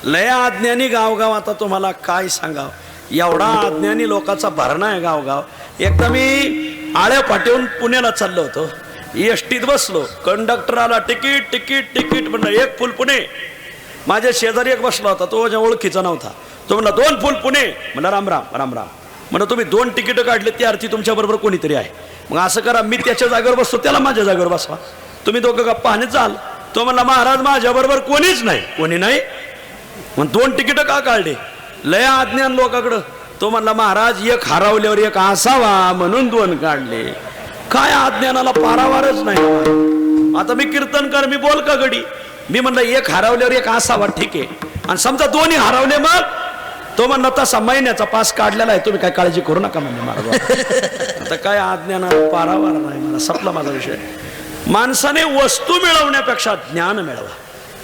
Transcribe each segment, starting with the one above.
लय अज्ञानी गावगाव. आता तुम्हाला काय सांगाव, एवढा अज्ञानी लोकांचा भरणा आहे गावगाव. एकदा मी आळ्या पाठवून पुण्याला चाललो होतो, एसटीत बसलो, कंडक्टर आला, तिकीट तिकीट तिकीट म्हणलं, एक फुल पुणे. माझ्या शेजारी एक बसला होता, तो माझ्या ओळखीचा नव्हता. तो म्हणला 2 फुल पुणे. म्हणलं राम राम राम राम. म्हणलं तुम्ही 2 तिकीट काढले, त्या अर्थी तुमच्या बरोबर कोणीतरी आहे. मग असं करा, मी त्याच्या जागेवर बसतो, त्याला माझ्या जागेवर बसवा, तुम्ही दोघं गप्पा आणि चाल. तो म्हणला महाराज माझ्या बरोबर कोणीच नाही. कोणी नाही? मग 2 तिकीट का काढले? लय अज्ञान लोकांकडं. तो म्हणला महाराज एक हरवल्यावर एक असावा म्हणून 2 काढले. काय अज्ञानाला पारावारच नाही. आता मी कीर्तनकार, मी बोल का गडी. मी म्हणलं एक हरवल्यावर एक असावा, ठीक आहे. आणि समजा 2ही हरवले, मग तो म्हणला तसा महिन्याचा पास काढलेला आहे, तुम्ही काय काळजी करू नका म्हणजे महाराज. आता काय अज्ञानाला पारावार नाही. मला संपला माझा विषय. माणसाने वस्तू मिळवण्यापेक्षा ज्ञान मिळवा.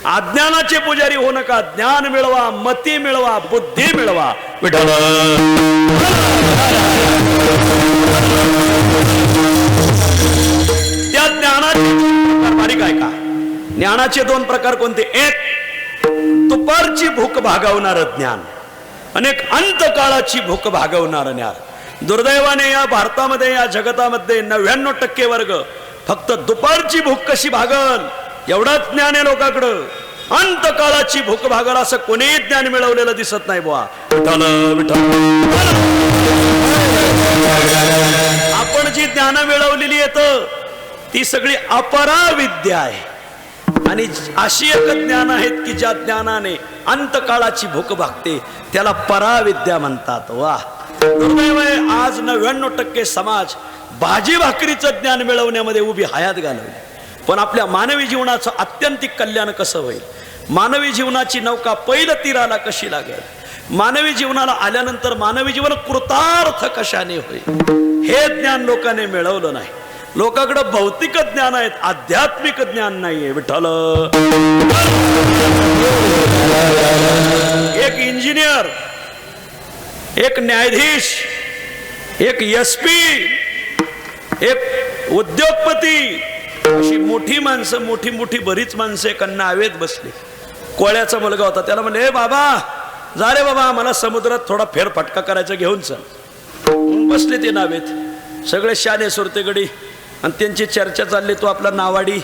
अज्ञानाचे पुजारी होऊ नका. ज्ञान मिळवा, मती मिळवा, बुद्धी मिळवा. विठ्ठल त्या ज्ञानाचे बारीक आहे का? ज्ञानाचे 2 प्रकार कोणते? एक दुपारची भूक भागवणार ज्ञान, आणि एक अंतकाळाची भूक भागवणार ज्ञान. दुर्दैवाने या भारतामध्ये, या जगतामध्ये 99% वर्ग फक्त दुपारची भूक कशी भागल एवढाच ज्ञान आहे लोकांकडं. अंतकाळाची भूक भागल असं कोणीही ज्ञान मिळवलेलं दिसत नाही बुवा. विठ्ठल विठ्ठल. आपण जी ज्ञान मिळवलेली आहेत ती सगळी अपराविद्या आहे, आणि अशी एक ज्ञान आहेत की ज्या ज्ञानाने अंतकाळाची भूक भागते, त्याला पराविद्या म्हणतात. वा, दुर्दैव आहे आज 99% समाज भाजी भाकरीचं ज्ञान मिळवण्यामध्ये उभी हयात घालवली. पण आपल्या मानवी जीवनाचं अत्यंतिक कल्याण कसं होईल, मानवी जीवनाची नौका पहिलं तीराला कशी लागेल, मानवी जीवनाला आल्यानंतर मानवी जीवन कृतार्थ कशाने होईल, हे ज्ञान लोकांनी मिळवलं नाही. लोकांकडे भौतिक ज्ञान आहेत, आध्यात्मिक ज्ञान नाहीये. विठ्ठल. एक इंजिनियर, एक न्यायाधीश, एक SP, एक उद्योगपती, अशी मोठी माणसं, मोठी मोठी बरीच माणसं एका नावेत बसली. कोळ्याचा मुलगा होता, त्याला म्हणले ए बाबा जा रे बाबा, मला समुद्रात थोडा फेरफटका करायचा, घेऊन चल. बसले ते नावेत सगळे शाने सुरते गडी, आणि त्यांची चर्चा चालली. तो आपला नावाडी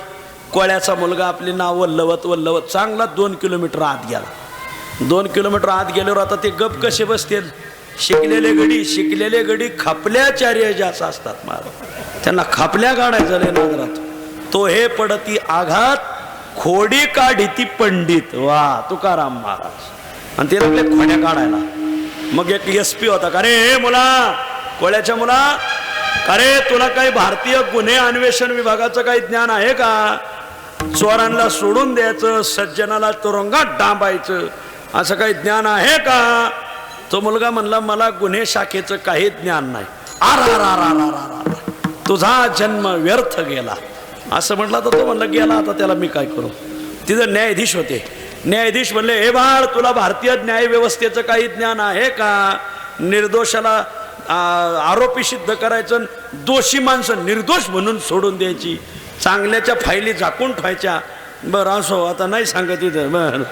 कोळ्याचा मुलगा आपली नाव वल्लवत वल्लवत चांगला 2 किलोमीटर आत गेला. 2 किलोमीटर आत गेल्यावर आता ते गप कसे बसतील? शिकलेले गडी खापल्या चार्य जास्त असतात महाराज, त्यांना खापल्या काढायचं लय नादरात. तो हे पडती आघात खोडी काढी पंडित. वा, तुकाराम महाराज. आणि ते लागले खोड्या काढायला. मग एक SP होता, का रे मुला, कोळ्याच्या मुला, अरे तुला काही भारतीय गुन्हे अन्वेषण विभागाचं काही ज्ञान आहे का? चोरांना सोडून द्यायचं, सज्जनाला तुरुंगात डांबायचं, असं काही ज्ञान आहे का? तो मुलगा म्हणला मला गुन्हे शाखेचं काही ज्ञान नाही. आरा तुझा जन्म व्यर्थ गेला असं म्हटलं. तर तो म्हणला गेला, आता त्याला मी काय करू? तिथं न्यायाधीश होते. न्यायाधीश म्हणले हे बाळ, तुला भारतीय न्याय व्यवस्थेचं काही ज्ञान आहे का? निर्दोषाला आरोपी सिद्ध करायचं, दोषी माणसं निर्दोष म्हणून सोडून द्यायची, चांगल्याच्या फायली झाकून ठेवायच्या. बरं असो, आता नाही सांगत इथं. बरं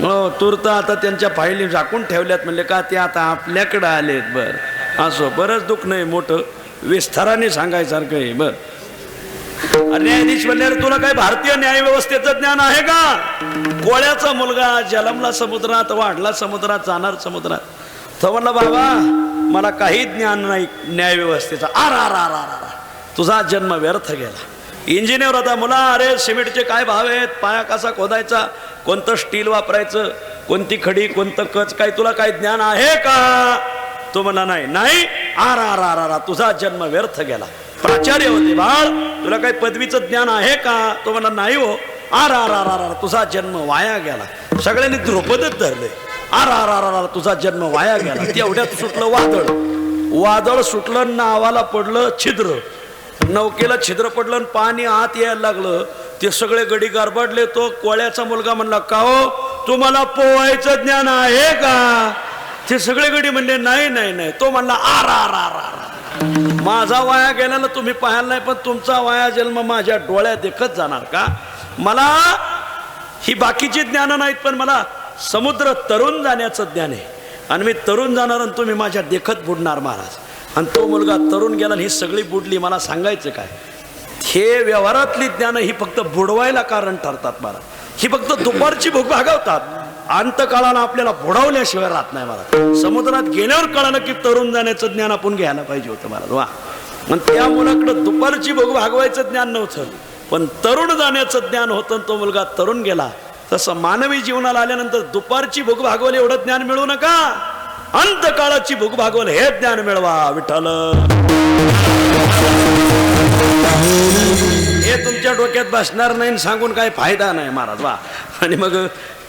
हो, तूर्त आता त्यांच्या फायली झाकून ठेवल्यात. म्हणले का ते आता आपल्याकडं आलेत. बरं असो, बरंच दुःख नाही, मोठं विस्ताराने सांगायसारखं आहे. बरं, न्यायाधीश म्हणले तुला काय भारतीय न्याय व्यवस्थेचं ज्ञान आहे का? कोळ्याचा मुलगा जलमला समुद्रात, वाढला समुद्रात, जाणार समुद्रात. तो म्हणला बाबा मला काही ज्ञान नाही न्याय व्यवस्थेचा. आरा तुझा जन्म व्यर्थ गेला. इंजिनियर होता. मुला, अरे सिमेंटचे काय भाव आहेत, पाया कसा खोदायचा, कोणतं स्टील वापरायचं, कोणती खडी, कोणतं कच, काय तुला काय ज्ञान आहे का? तो म्हणला नाही. आरा तुझा जन्म व्यर्थ गेला. प्राचार्य होते, बाळ तुला काही पदवीचं ज्ञान आहे का? तो म्हणला नाही हो. आरा तुझा जन्म वाया गेला. सगळ्यांनी द्रुपदच धरले. आरा तुझा जन्म वाया गेला. तेवढ्यात सुटलं वादळ सुटलं, नावाला पडलं छिद्र, नौकेला छिद्र पडलं आणि पाणी आत यायला लागलं. ते सगळे गडी गारबडले. तो कोळ्याचा मुलगा म्हणला का हो तुम्हाला पोहायचं ज्ञान आहे का? ते सगळे गडी म्हणले नाही. तो म्हणला आरा माझा वाया गेल्याला तुम्ही पाहायला नाही, पण तुमचा वाया जन्म माझ्या डोळ्यात देखत जाणार का? मला ही बाकीची ज्ञान नाहीत, पण मला समुद्र तरुण जाण्याचं ज्ञान आहे आणि मी तरुण जाणार आणि तुम्ही माझ्या देखत बुडणार महाराज. आणि तो मुलगा तरुण गेला आणि ही सगळी बुडली. मला सांगायचं काय, हे व्यवहारातली ज्ञान ही फक्त बुडवायला कारण ठरतात महाराज. ही फक्त दुपारची भूक भागवतात. अंतकाळाला आपल्याला बुडवल्याशिवाय राहत नाही महाराज. समुद्रात गेल्यावर कळालं की तरुण जाण्याचं ज्ञान आपण घ्यायला पाहिजे होतं महाराज. वा, मग त्या मुलाकडं दुपारची भूक भागवायचं ज्ञान नव्हतं, पण तरुण जाण्याचं ज्ञान होतं. तो मुलगा तरुण गेला. तसं मानवी जीवनाला आल्यानंतर दुपारची भूक भागवली एवढं ज्ञान मिळू नका, अंतकाळाची भूक भागवलं हे ज्ञान मिळवा. विठ्ठल, हे तुमच्या डोक्यात बसणार नाही, सांगून काय फायदा नाही महाराज. वा, आणि मग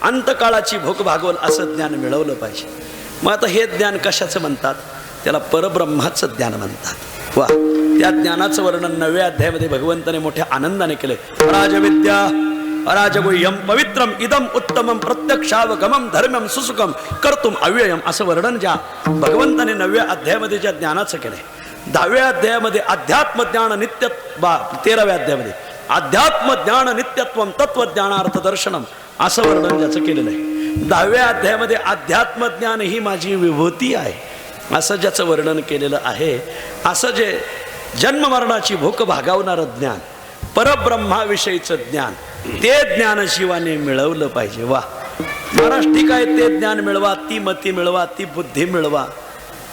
अंतकाळाची भूक भागवल असं ज्ञान मिळवलं पाहिजे. मग आता हे ज्ञान कशाचं म्हणतात? त्याला परब्रह्माचं ज्ञान म्हणतात. वा, त्या ज्ञानाचं वर्णन 9व्या अध्यायामध्ये भगवंताने मोठ्या आनंदाने केले. राजविद्या अराजगुह्यम पवित्रम इदम उत्तमम प्रत्यक्षावगमम धर्मम सुसुखम कर्तुम अव्ययम असं वर्णन ज्या भगवंताने 9व्या अध्यायामध्ये ज्या ज्ञानाचं केलंय. 10व्या अध्यायामध्ये अध्यात्म ज्ञान नित्य 13व्या अध्यायामध्ये अध्यात्म ज्ञान नित्यत्वम तत्वज्ञानार्थ दर्शनम असं वर्णन ज्याचं केलेलं आहे. 10व्या अध्यायामध्ये अध्यात्म ज्ञान ही माझी विभूती आहे असं ज्याचं वर्णन केलेलं आहे. असं जे जन्म मरणाची भूक भागावणारं ज्ञान, परब्रह्माविषयीचं ज्ञान, ते ज्ञान शिवाने मिळवलं पाहिजे. वा महाराज, ठीक आहे, ते ज्ञान मिळवा, ती मती मिळवा, ती बुद्धी मिळवा,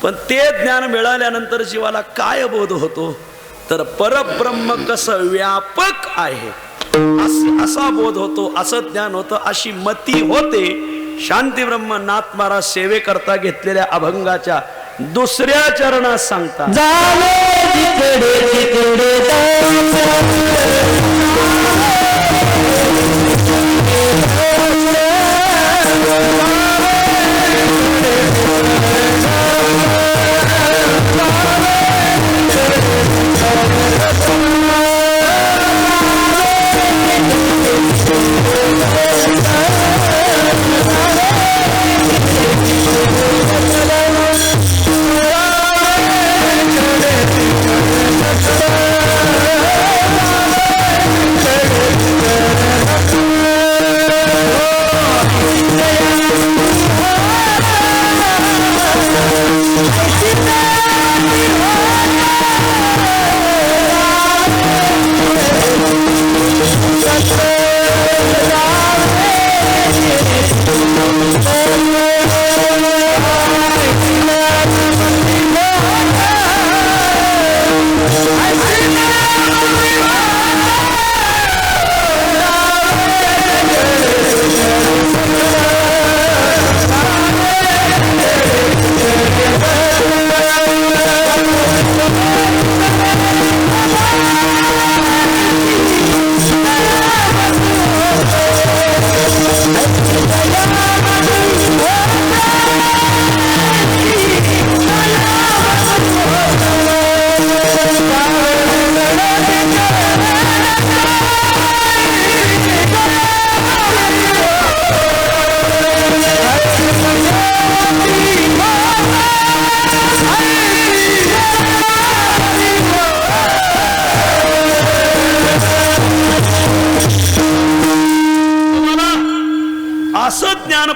पण ते ज्ञान मिळाल्यानंतर जीवाला काय बोध होतो? तर परब्रह्म कसं व्यापक आहे असा बोध होतो, असं ज्ञान होतं, अशी मती होते. शांती ब्रह्म नाथ महाराज सेवेकरता घेतलेल्या अभंगाच्या 2ऱ्या चरणात सांगतात,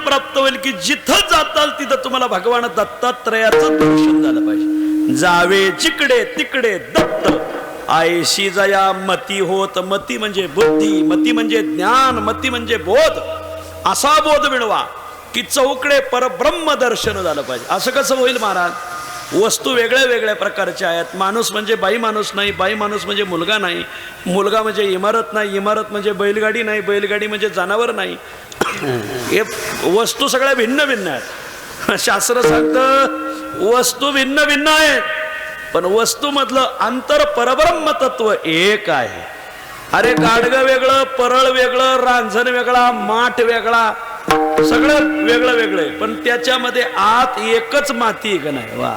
प्राप्त होईल की जिथं जाताल तिथं तुम्हाला भगवान दत्तात्रयाचं दर्शन झालं पाहिजे. जावे जिकडे तिकडे दत्त आयशी जया मती होत. मती म्हणजे बुद्धी, मती म्हणजे ज्ञान, मती म्हणजे बोध. असा बोध मिळवा की चौकडे परब्रह्म दर्शन झालं पाहिजे. असं कसं होईल महाराज? वस्तू वेगळ्या वेगळ्या प्रकारच्या आहेत. माणूस म्हणजे बाई माणूस नाही, बाई माणूस म्हणजे मुलगा नाही, मुलगा म्हणजे इमारत नाही, इमारत म्हणजे बैलगाडी नाही, बैलगाडी म्हणजे जनावर नाही. हे वस्तू सगळ्या भिन्न भिन्न आहेत. शास्त्र सांगतं वस्तू भिन्न भिन्न आहेत, पण वस्तू मधलं अंतर परब्रह्म तत्व एक आहे. अरे गाडगं वेगळं, परळ वेगळं, रांझण वेगळा, माठ वेगळा, सगळं वेगळं वेगळं, पण त्याच्यामध्ये आत एकच माती आहे का नाही? वा,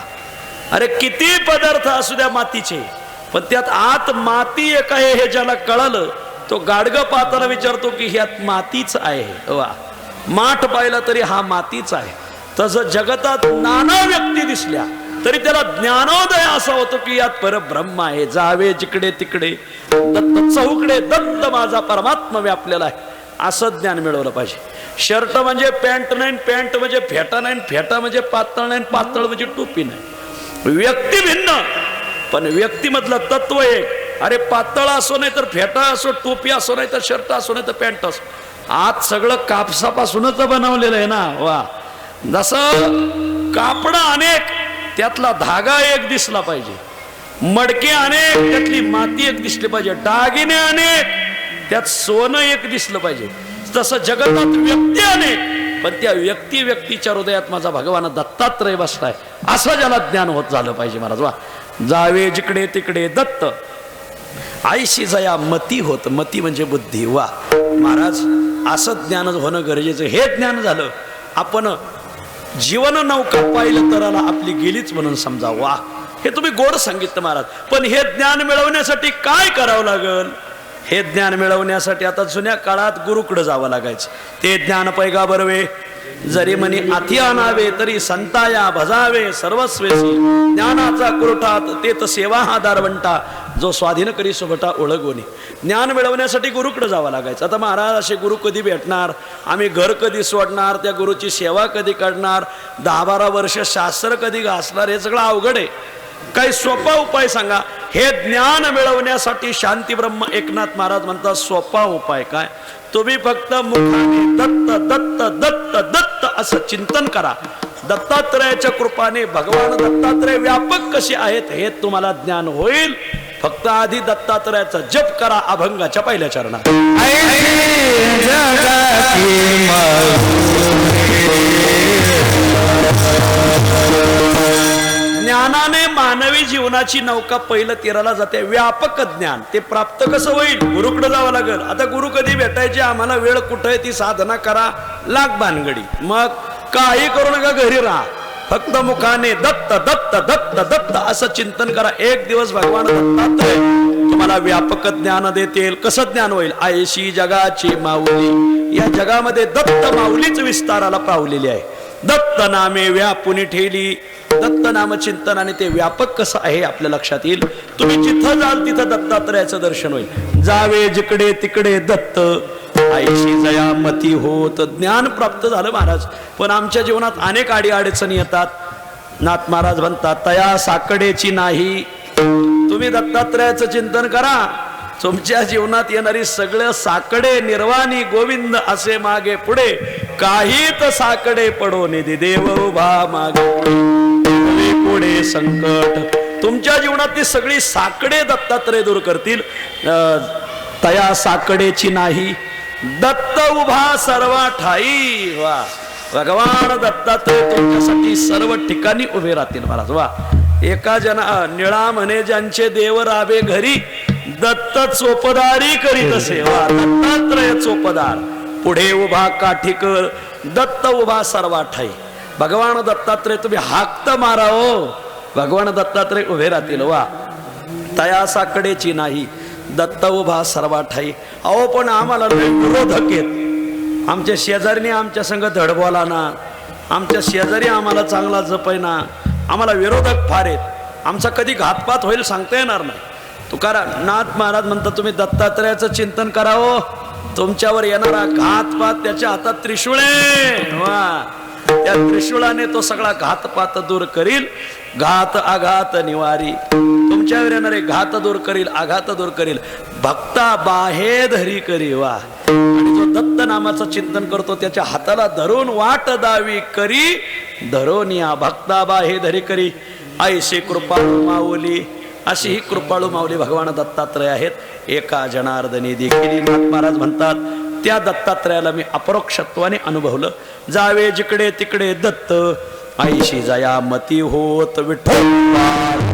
अरे किती पदार्थ असू द्या मातीचे, पण त्यात आत माती एक आहे हे ज्याला कळलं तो गाडगं पाहताना विचारतो की ह्यात मातीच आहे. वा, माठ पाहिला तरी हा मातीच आहे. तसं जगतात नाना व्यक्ती दिसल्या तरी त्याला ज्ञानोदय असा होतो की यात परब्रह्म आहे. जावे जिकडे तिकडे दत्त चौकडे दत्त माझा परमात्मा व्यापलेला आहे. असं ज्ञान मिळवलं पाहिजे. शर्ट म्हणजे पॅन्ट नाही, पॅन्ट म्हणजे फेटा नाही, फेटा म्हणजे पातळ नाही, पातळ म्हणजे टोपी नाही. व्यक्ती भिन्न पण व्यक्तीमधलं तत्व एक. अरे पातळ असो नाही तर फेटा असो, टोपी असो नाही तर शर्ट असो नाही तर पॅन्ट असो, आज सगळं कापसापासूनच बनवलेलं आहे ना. वा, जसं कापड अनेक त्यातला धागा एक दिसला पाहिजे, मडके अनेक त्यातली माती एक दिसली पाहिजे, दागिने अनेक त्यात सोनं एक दिसलं पाहिजे. तसं जगतात व्यक्ती अनेक पण त्या व्यक्तीच्या हृदयात माझा भगवान दत्तात्रय बसलाय असं ज्याला ज्ञान होत झालं पाहिजे महाराज. वा, जावे जिकडे तिकडे दत्त, आईशी जया मती होत, मती म्हणजे बुद्धी. वा महाराज, असं ज्ञान होणं गरजेचं. हे ज्ञान झालं आपण जीवन नौका पाहिलं तराला आपली गेलीच म्हणून समजा. वा, हे तुम्ही गोड सांगितलं महाराज. पण हे ज्ञान मिळवण्यासाठी काय करावं लागल? हे ज्ञान मिळवण्यासाठी आता जुन्या काळात गुरुकडे जावं लागायचं. ते ज्ञान पैगा बरवे, जरी म्हणे आथी आणावे तरी संताया भजावे सर्वस्वेसी, ज्ञानाचा कुरठात तेत सेवा हा दारवंटा, जो स्वाधीन करी सोबटा ओळगोनी. ज्ञान मिळवण्यासाठी गुरुकडे जावं लागायचं. आता महाराज असे गुरु कधी भेटणार, आम्ही घर कधी सोडणार, त्या गुरुची सेवा कधी करणार, 10-12 वर्ष शास्त्र कधी घासणार, हे सगळं अवघड आहे. काही सोपा उपाय सांगा. हे ज्ञान मिळवण्यासाठी शांती ब्रह्म एकनाथ महाराज म्हणतात सोपा उपाय काय, तुम्ही फक्त मुखाने दत्त दत्त दत्त दत्त असं चिंतन करा. दत्तात्रयाच्या कृपाने भगवान दत्तात्रय व्यापक कसे आहेत हे तुम्हाला ज्ञान होईल. फक्त आधी दत्तात्रयाचा जप करा अभंगाच्या पहिल्या चरणात. ज्ञानाने मानवी जीवनाची नौका पहिलं तीराला जाते. व्यापक ज्ञान ते प्राप्त कसं होईल? गुरुकडे जावं लागेल. आता गुरु कधी भेटायचे, आम्हाला वेळ कुठे आहे ती साधना करा, लाग भानगडी. मग काही करू नका, घरी राहा, फक्त मुखाने दत्त दत्त दत्त दत्त असं चिंतन करा. एक दिवस भगवान दत्तात्रय तुम्हाला व्यापक ज्ञान देतील. कसं ज्ञान होईल? आयशी जगाची माऊली, या जगामध्ये दत्त माऊलीच विस्ताराला पावलेली आहे. दत्त नामे व्यापुनी ठेली, दत्त नाम चिंतन आणि ते व्यापक कसं आहे आपल्या लक्षात येईल. तुम्ही जिथं जाल तिथं दत्तात्रयाचं दर्शन होईल. जावे जिकडे तिकडे दत्त, आईशी जया मती होत. ज्ञान प्राप्त झालं महाराज, पण आमच्या जीवनात अनेक अडीअडचणी येतात. नाथ महाराज म्हणतात तया साकडेची नाही. तुम्ही दत्तात्रयाचं चिंतन करा, तुमच्या जीवनात येणारी सगळं साकडे निर्वाणी गोविंद असे मागे पुढे, काहीत साकडे पडो निधी देव उभा मागे पुढे संकट. तुमच्या जीवनातली सगळी साकडे दत्तात्रय दूर करतील. तया साकडेची नाही, दत्त उभा सर्व ठाई. वा, भगवान दत्तात्रय तुमच्यासाठी सर्व ठिकाणी उभे राहतील महाराज. वा, एका निळा म्हणे ज्यांचे देव राबे घरी, दत्त चोपदारी करीत असे. वा, दत्तात्रय चोपदार, पुढे उभा काठीकर, दत्त उभा सर्व ठाई. भगवान दत्तात्रय तुम्ही हाक तर मारा हो, भगवान दत्तात्रय उभे राहतील. वा, तया साकडेची नाही, दत्त उभा सर्व ठाई. अहो पण आम्हाला विरोधक आहेत. आमच्या शेजारीने आमच्या संग धड बोला ना, आमच्या शेजारी आम्हाला चांगला जपैना, आम्हाला विरोधक फार आहेत. आमचा कधी घातपात होईल सांगता येणार नाही. तुकाराम नाथ महाराज म्हणतात तुम्ही दत्तात्रयाचं चिंतन करावं, तुमच्यावर येणारा घातपात त्याच्या हातात त्रिशूळ आहे. वा, त्या त्रिशूळाने तो सगळा घातपात दूर करील. घात आघात निवारी, तुमच्यावर येणारे घात दूर करील, आघात दूर करील. भक्ता बाहे धरी करी. वा, आणि जो दत्त नामाचं चिंतन करतो त्याच्या हाताला धरून वाट दावी करी, धरून या भक्ता बाहे धरी करी. ऐशी कृपाळू माऊली, अशी ही कृपाळू माऊली भगवान दत्तात्रय आहेत. एका जनार्दनी देखील. नाथ महाराज म्हणतात त्या दत्तात्रयाला मी अपरोक्षत्वाने अनुभवलं. जावे जिकडे तिकडे दत्त, आईशी जया मती होत विठ्ठल.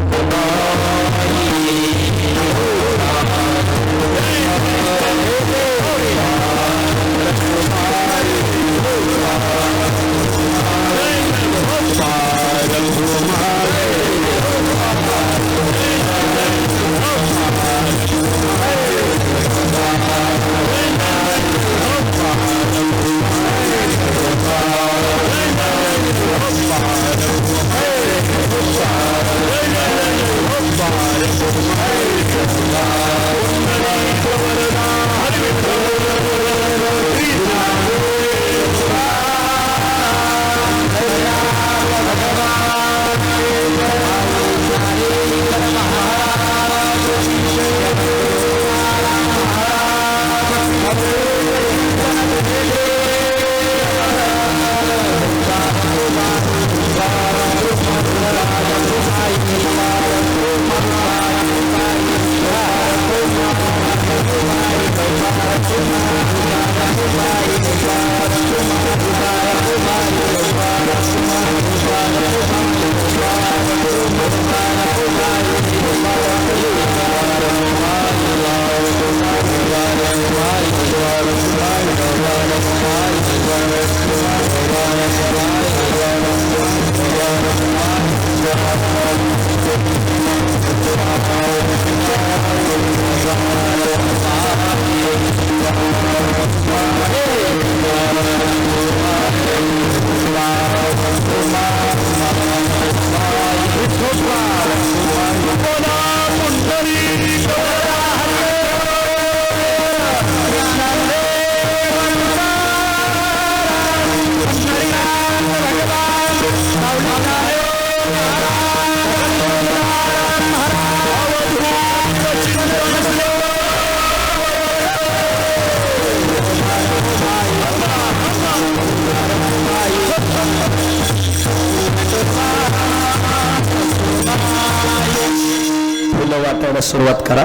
करायला सुरुवात करा.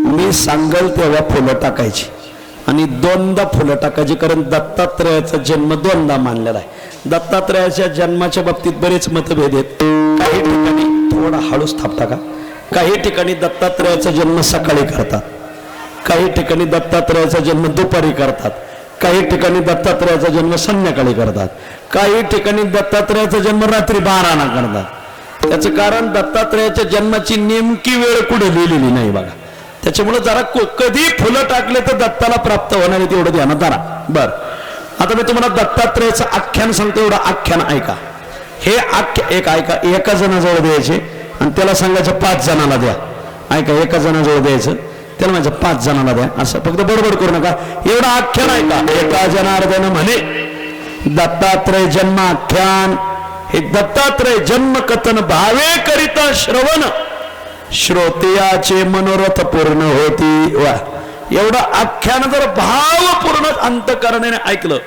मी सांगल तेव्हा फुलं टाकायची आणि 2दा फुलं टाकायची, कारण दत्तात्रयाचा जन्म 2दा मानलेला आहे. दत्तात्रयाच्या जन्माच्या बाबतीत बरेच मतभेद आहेत. काही ठिकाणी थोडा हळूच थाप टाका. काही ठिकाणी दत्तात्रयाचा जन्म सकाळी करतात, काही ठिकाणी दत्तात्रयाचा जन्म दुपारी करतात, काही ठिकाणी दत्तात्रयाचा जन्म संध्याकाळी करतात, काही ठिकाणी दत्तात्रयाचा जन्म रात्री 12ला करतात. त्याचं कारण दत्तात्रयाच्या जन्माची नेमकी वेळ कुठे लिहिलेली नाही बघा. त्याच्यामुळे जरा कधी फुलं टाकले तर दत्ताला प्राप्त होणार आहे तेवढं ध्यानात धरा. बर, आता मी तुम्हाला दत्तात्रयाचं आख्यान सांगतो, एवढं आख्यान ऐका. हे एक ऐका, एका जणाजवळ द्यायचे आणि त्याला सांगायचं 5 जणांना द्या. ऐका, एका जणाजवळ द्यायचं, त्याला माझ्या 5 जणांना द्या, असं फक्त बडबड करू नका. एवढं आख्यान ऐका. एका जनार्दन म्हणे दत्तात्रय जन्माख्यान, हे दत्तात्रय जन्म कथन भावे करिता श्रवण, श्रोत्याचे मनोरथ पूर्ण होती. वा, एवढं आख्यान जर भावपूर्ण अंतकरणाने ऐकलं,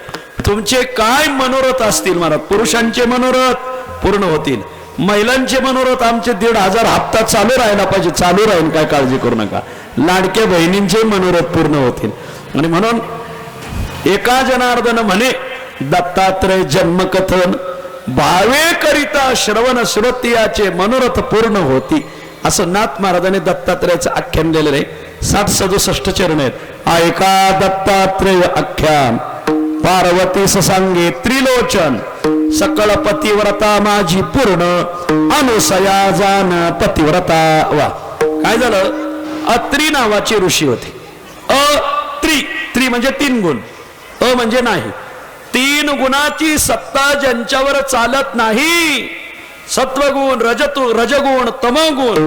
तुमचे काय मनोरथ असतील महाराज. पुरुषांचे मनोरथ पूर्ण होतील, महिलांचे मनोरथ आमचे 1,500 हप्ता चालू राहायला पाहिजे, चालू राहील, काय काळजी करू नका. लाडक्या बहिणींचे मनोरथ पूर्ण होतील. आणि म्हणून एका जनार्दन म्हणे दत्तात्रय जन्मकथन भावे करिता श्रवण, श्रोत्याचे मनोरथ पूर्ण होती, असं नाथ महाराजांनी दत्तात्रयाचं आख्यान दिलेलं आहे. 60-67 चरण आहेत. ऐका दत्तात्रय आख्यान. पार्वती सांगे त्रिलोचन, सकळ पतिव्रता माझी पूर्ण, अनुसया जान पतिव्रता. वा, काय झालं? अत्री नावाचे ऋषी होते. त्रि म्हणजे 3 गुण, म्हणजे नाही. 3 गुणाची सत्ता ज्यांच्यावर चालत नाही, सत्वगुण, रजगुण, तमगुण,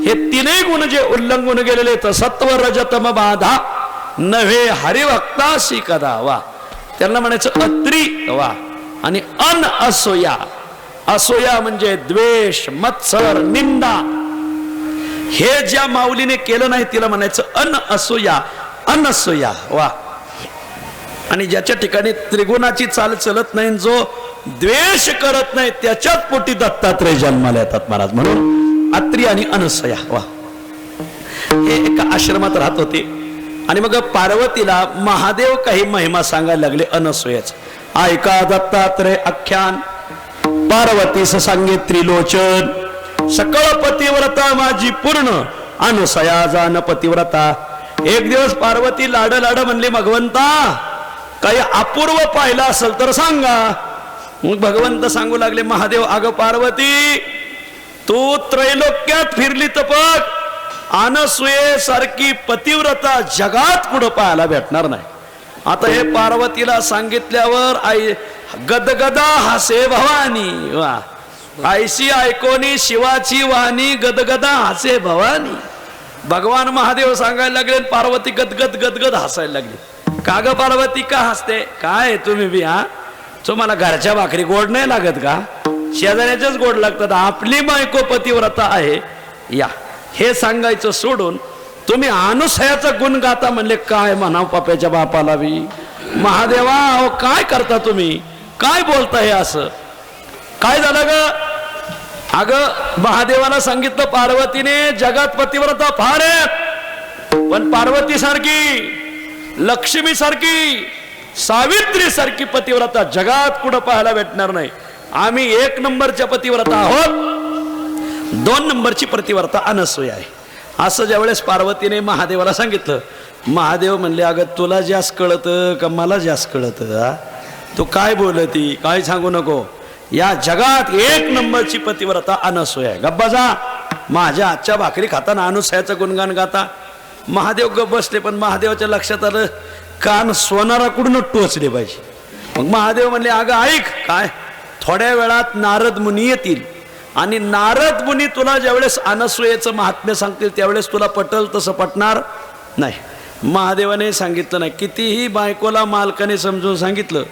हे 3 गुण जे उल्लंघन गेलेले तर सत्व रजतम बाधा नव्हे हरिभक्तासी कदा. वा, त्यांना म्हणायचं अत्री. वा, आणि अन असोया. असोया म्हणजे द्वेष, मत्सर, निंदा. हे ज्या माऊलीने केलं नाही तिला म्हणायचं अन असोया, अनसोया. वा, आणि ज्याच्या ठिकाणी त्रिगुणाची चाल चलत नाही, जो द्वेष करत नाही, त्याच्याच पोटी दत्तात्रय जन्माला येतात महाराज. म्हणून अत्री आणि अनसया. वा, हे एका आश्रमात राहत होते आणि मग पार्वतीला महादेव काही महिमा सांगायला लागले अनसोयाच. ऐका दत्तात्रय आख्यान. पार्वती सांगे त्रिलोचन, सकळ पतिव्रता माझी पूर्ण, अनुसया जान पतिव्रता. एक दिवस पार्वती लाड म्हणली, भगवंता काही अपूर्व पाहिला असेल तर सांगा. मग भगवंत सांगू लागले, महादेव, अगं पार्वती, तू त्रैलोक्यात फिरली तपक, अनसुये सारखी पतिव्रता जगात कुठं पाहायला भेटणार नाही. आता हे पार्वतीला सांगितल्यावर आई गदगदा हसे भवानी. वा, आईशी ऐकोनी शिवाची वाणी, गदगदा हसे भवानी. भगवान महादेव सांगायला लागले, पार्वती गदगद हसायला लागली. का ग पार्वती, का हसते? काय तुम्ही बी, हा, तुम्हाला घरच्या भाकरी गोड नाही लागत का? शेजाऱ्याच्याच गोड लागतात. आपली बायको पतिव्रता आहे या, हे सांगायचं सोडून तुम्ही अनुसयाचा गुण गाता. म्हणले, काय म्हणाव पाप्याच्या बापाला बी. महादेवा, अहो काय करता तुम्ही, काय बोलता हे असं? काय झालं ग? अगं महादेवाला सांगितलं, पार्वतीने जगात पतिव्रता फार आहे, पण पार्वती सारखी, लक्ष्मी सारखी, सावित्री सारखी पतिव्रता जगात कुठं पाहायला भेटणार नाही. आम्ही 1 नंबरच्या पतिव्रता आहोत, 2 नंबरची पतिव्रता अनसूया आहे. असं ज्यावेळेस पार्वतीने महादेवाला सांगितलं, महादेव म्हणले, अगं तुला जास्त कळतं का मला जास्त कळतं? तू काय बोलती, काय सांगू नको. या जगात 1 नंबरची पतिव्रता अनसूया आहे. गप्पा जा. माझ्या आजच्या भाकरी खाताना अनुसयाचं गुणगान गाता. महादेव गप बसले, पण महादेवाच्या लक्षात आलं कान सोनाराकडून टोचले पाहिजे. मग महादेव म्हणले, अगं ऐक, काय थोड्या वेळात नारद मुनी येतील आणि नारद मुनी तुला ज्यावेळेस अनसूयेचं महात्म्य सांगतील त्यावेळेस तुला पटल तसं पटणार नाही. महादेवाने सांगितलं नाही. कितीही बायकोला मालकाने समजून सांगितलं,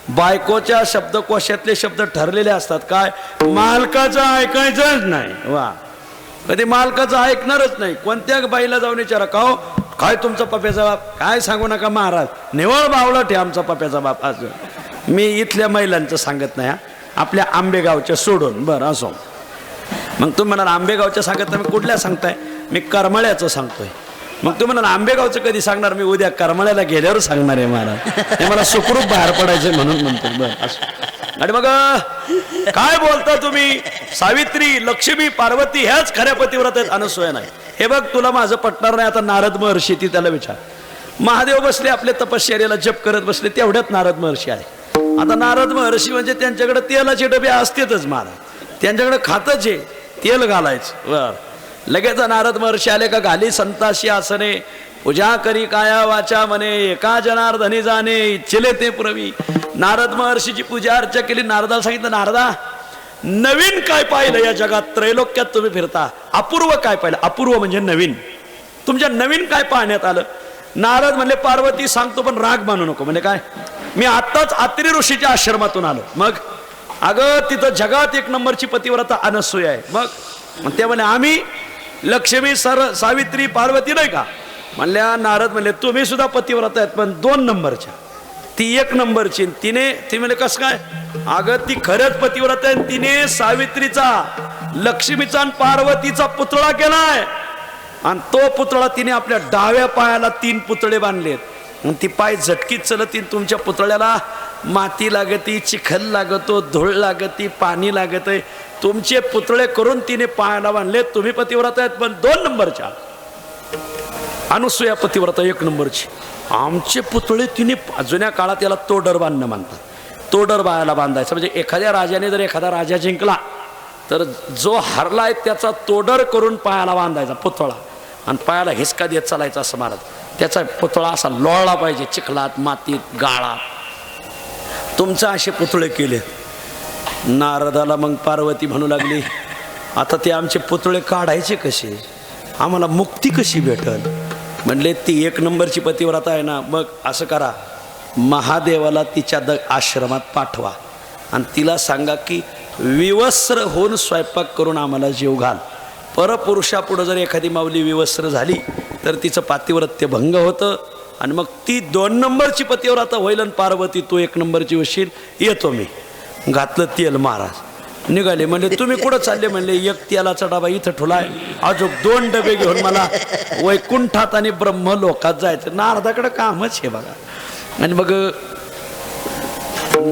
बायकोच्या शब्दकोशातले शब्द ठरलेले असतात. काय मालकाचं ऐकायचंच नाही. वा, कधी मालकाचं ऐकणारच नाही. कोणत्या बाईला जाऊन विचारा, का हो काय तुमचा पप्याचा बाप? काय सांगू नका महाराज, निवळ बावळट आहे आमचा पप्याचा बाप. असं मी इथल्या महिलांचं सांगत नाही, आपल्या आंबेगावच्या सोडून. बरं असो. मग तुम्ही म्हणाल आंबेगावच्या सांगत नाही, कुठल्या सांगताय? मी करमाळ्याचं सांगतोय. मग तू म्हणा आंबेगावचं कधी सांगणार? मी उद्या करमाळ्याला गेल्यावर सांगणार आहे महाराज. हे मला सुखरूप बाहेर पडायचं म्हणून म्हणतो. बरं असं. आणि मग काय बोलता तुम्ही? सावित्री, लक्ष्मी, पार्वती ह्याच खऱ्या पतिव्रत आहेत, अनसूया नाही. हे बघ तुला माझं पटणार नाही. आता नारद महर्षी, ती त्याला विचार. महादेव बसले आपले तपश्चर्याला, जप करत बसले, तेवढ्यात नारद महर्षी आले. आता नारद महर्षी म्हणजे त्यांच्याकडे तेलाचे डबे असतेच महाराज, त्यांच्याकडे खातच आहे तेल घालायचं. बर लगेच नारद महर्षी आले का घाली संताशी आसने, पूजा करी काया वाचा म्हणे, एका जनार्दनी जाणे इच्छिले ते पुरवी. नारद महर्षीची पूजा अर्चा केली. नारदाला सांगितलं, नारदा नवीन काय पाहिलं या जगात? त्रैलोक्यात तुम्ही फिरता, अपूर्व काय पाहिलं? अपूर्व म्हणजे नवीन. तुमच्या नवीन काय पाहण्यात आलं? नारद म्हणले, पार्वती सांगतो पण राग मानू नको. म्हणजे काय? मी आत्ताच अत्रि ऋषीच्या आश्रमातून आलो. मग अगं तिथं जगात एक नंबरची पतिव्रता अनसूया आहे. मग ते म्हणे आम्ही लक्ष्मी, सावित्री, पार्वती नाही का? म्हणल्या नारद म्हणले तुम्ही सुद्धा पतिव्रता आहेत, पण 2 नंबरच्या. ती 1 नंबरची. ती म्हणजे कसं काय? अगं ती खरंच पतिव्रता आहे. तिने सावित्रीचा, लक्ष्मीचा आणि पार्वतीचा पुतळा केलाय. आणि तो पुतळा तिने आपल्या डाव्या पायाला 3 पुतळे बांधलेत. ती पाय झटकीत चलती. तुमच्या पुतळ्याला माती लागती, चिखल लागतो, धूळ लागती, पाणी लागत आहे. तुमचे पुतळे करून तिने पायाला बांधले. तुम्ही पतिव्रता आहेत पण 2 नंबरच्या. अनुसूया पतिव्रता 1 नंबरची. आमचे पुतळे तिने जुन्या काळात याला तोडर बांधणं म्हणतात. तोडर बायाला बांधायचं म्हणजे एखाद्या राजाने जर एखादा राजा जिंकला तर जो हरलाय त्याचा तोडर करून पायाला बांधायचा पुतळा आणि पायाला हिसका देत चालायचा असं महाराज. त्याचा पुतळा असा लोळला पाहिजे चिखलात, मातीत, गाळात. तुमचा असे पुतळे केले. नारदाला मग पार्वती म्हणू लागली, आता ते आमचे पुतळे काढायचे कसे? आम्हाला मुक्ती कशी भेटल? म्हणले ती 1 नंबरची पतिव्रता आहे ना. मग असं करा, महादेवाला तिच्या आश्रमात पाठवा आणि तिला सांगा की विवस्त्र होऊन स्वयंपाक करून आम्हाला जेव घाल. परपुरुषापुढं जर एखादी माऊली विवस्त्र झाली तर तिचं पातिव्रत्य भंग होतं आणि मग ती 2 नंबरची पतिव्रता होईल आणि पार्वती तू 1 नंबरची होशील. येतो मी. घातलं तेल महाराज, निघाले. म्हणले तुम्ही कुठं चालले? म्हणले 1 तेलाचा डबा इथं ठुलाय, अजून 2 डबे घेऊन मला वैकुंठात आणि ब्रह्मलोकात जायचं. नारदाकडे कामच हे बघा. आणि मग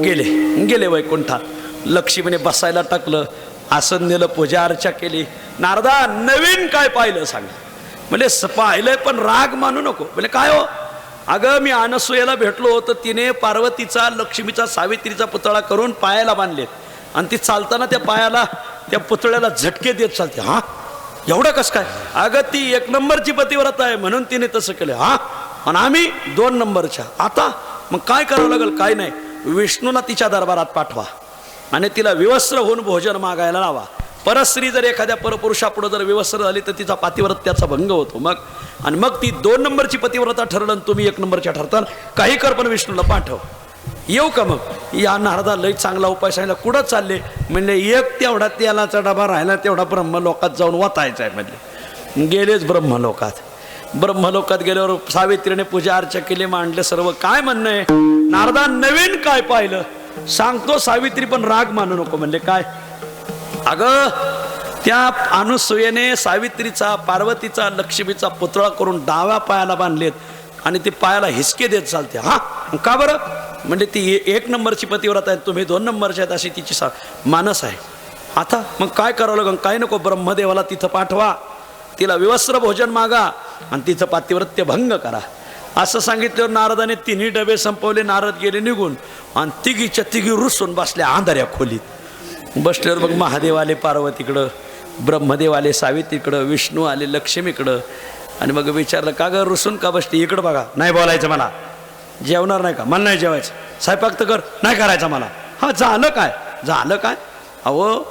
गेले वैकुंठात. लक्ष्मीने बसायला टाकलं, आसन दिलं, पूजा अर्चा केली. नारदा नवीन काय पाहिलं सांग? म्हणजे पाहिलंय पण राग मानू नको. म्हणजे काय हो? अगं मी अनसूयेला भेटलो होतो, तिने पार्वतीचा, लक्ष्मीचा, सावित्रीचा पुतळा करून पायाला बांधलेत आणि ती चालताना त्या पायाला, त्या पुतळ्याला झटके देत चालते. हा एवढं कस काय? अगं ती 1 नंबरची पतिव्रता आहे म्हणून तिने तसं केलं. हा आणि आम्ही 2 नंबरच्या. आता मग काय करावं लागेल? काय नाही, विष्णूला तिच्या दरबारात पाठवा आणि तिला विवस्त्र होऊन भोजन मागायला लावा. परस्त्री जर एखाद्या परपुरुषापुढे जर विवस्त्र झाली तर तिचा पातिव्रत्याचा भंग होतो. मग ती 2 नंबरची पतिव्रता ठरलं, तुम्ही 1 नंबरच्या ठरता. काही कर पण विष्णूला पाठव. येऊ का? मग या नारदा लई चांगला उपाय सांगितला. कुठं चालले? म्हणले 1 तेवढा तेलाचा डबा राहिला, तेवढा ब्रह्मलोकात जाऊन वाचायचा आहे. म्हणले गेलेच ब्रह्मलोकात. ब्रह्मलोकात गेल्यावर सावित्रीने पूजा अर्चा केली, मांडले सर्व. काय म्हणणं आहे? नारदा नवीन काय पाहिलं सांगतो. सावित्री पण राग मानू नको. म्हणले काय? अगं त्या अनुसूयेने सावित्रीचा, पार्वतीचा, लक्ष्मीचा पुतळा करून डाव्या पायाला बांधलेत आणि ते पायाला हिसके देत चालते. हा का बरं? म्हणजे ती 1 नंबरची पतिव्रता आहे, तुम्ही 2 नंबरच्या आहेत, अशी तिची मानस आहे. आता मग काय करावं लागेल? काय नको, ब्रह्मदेवाला तिथं पाठवा, तिला विवस्त्र भोजन मागा आणि तिचं पातिव्रत्य भंग करा. असं सांगितल्यावर नारदाने 3 डबे संपवले. नारद गेले निघून आणि तिघीच्या तिघी रुसून बसल्या आंधाऱ्या खोलीत. बसल्यावर मग महादेव आले पार्वतीकडं, ब्रह्मदेव आले सावित्रीकडं, विष्णू आले लक्ष्मीकडं. आणि मग विचारलं का ग रुसून का बसली? इकडं बघा. नाही बोलायचं मला. जेवणार नाही का? मला नाही जेवायचं. स्वयंपाक तर कर. नाही करायचा मला. हा झालं काय? झालं काय? अहो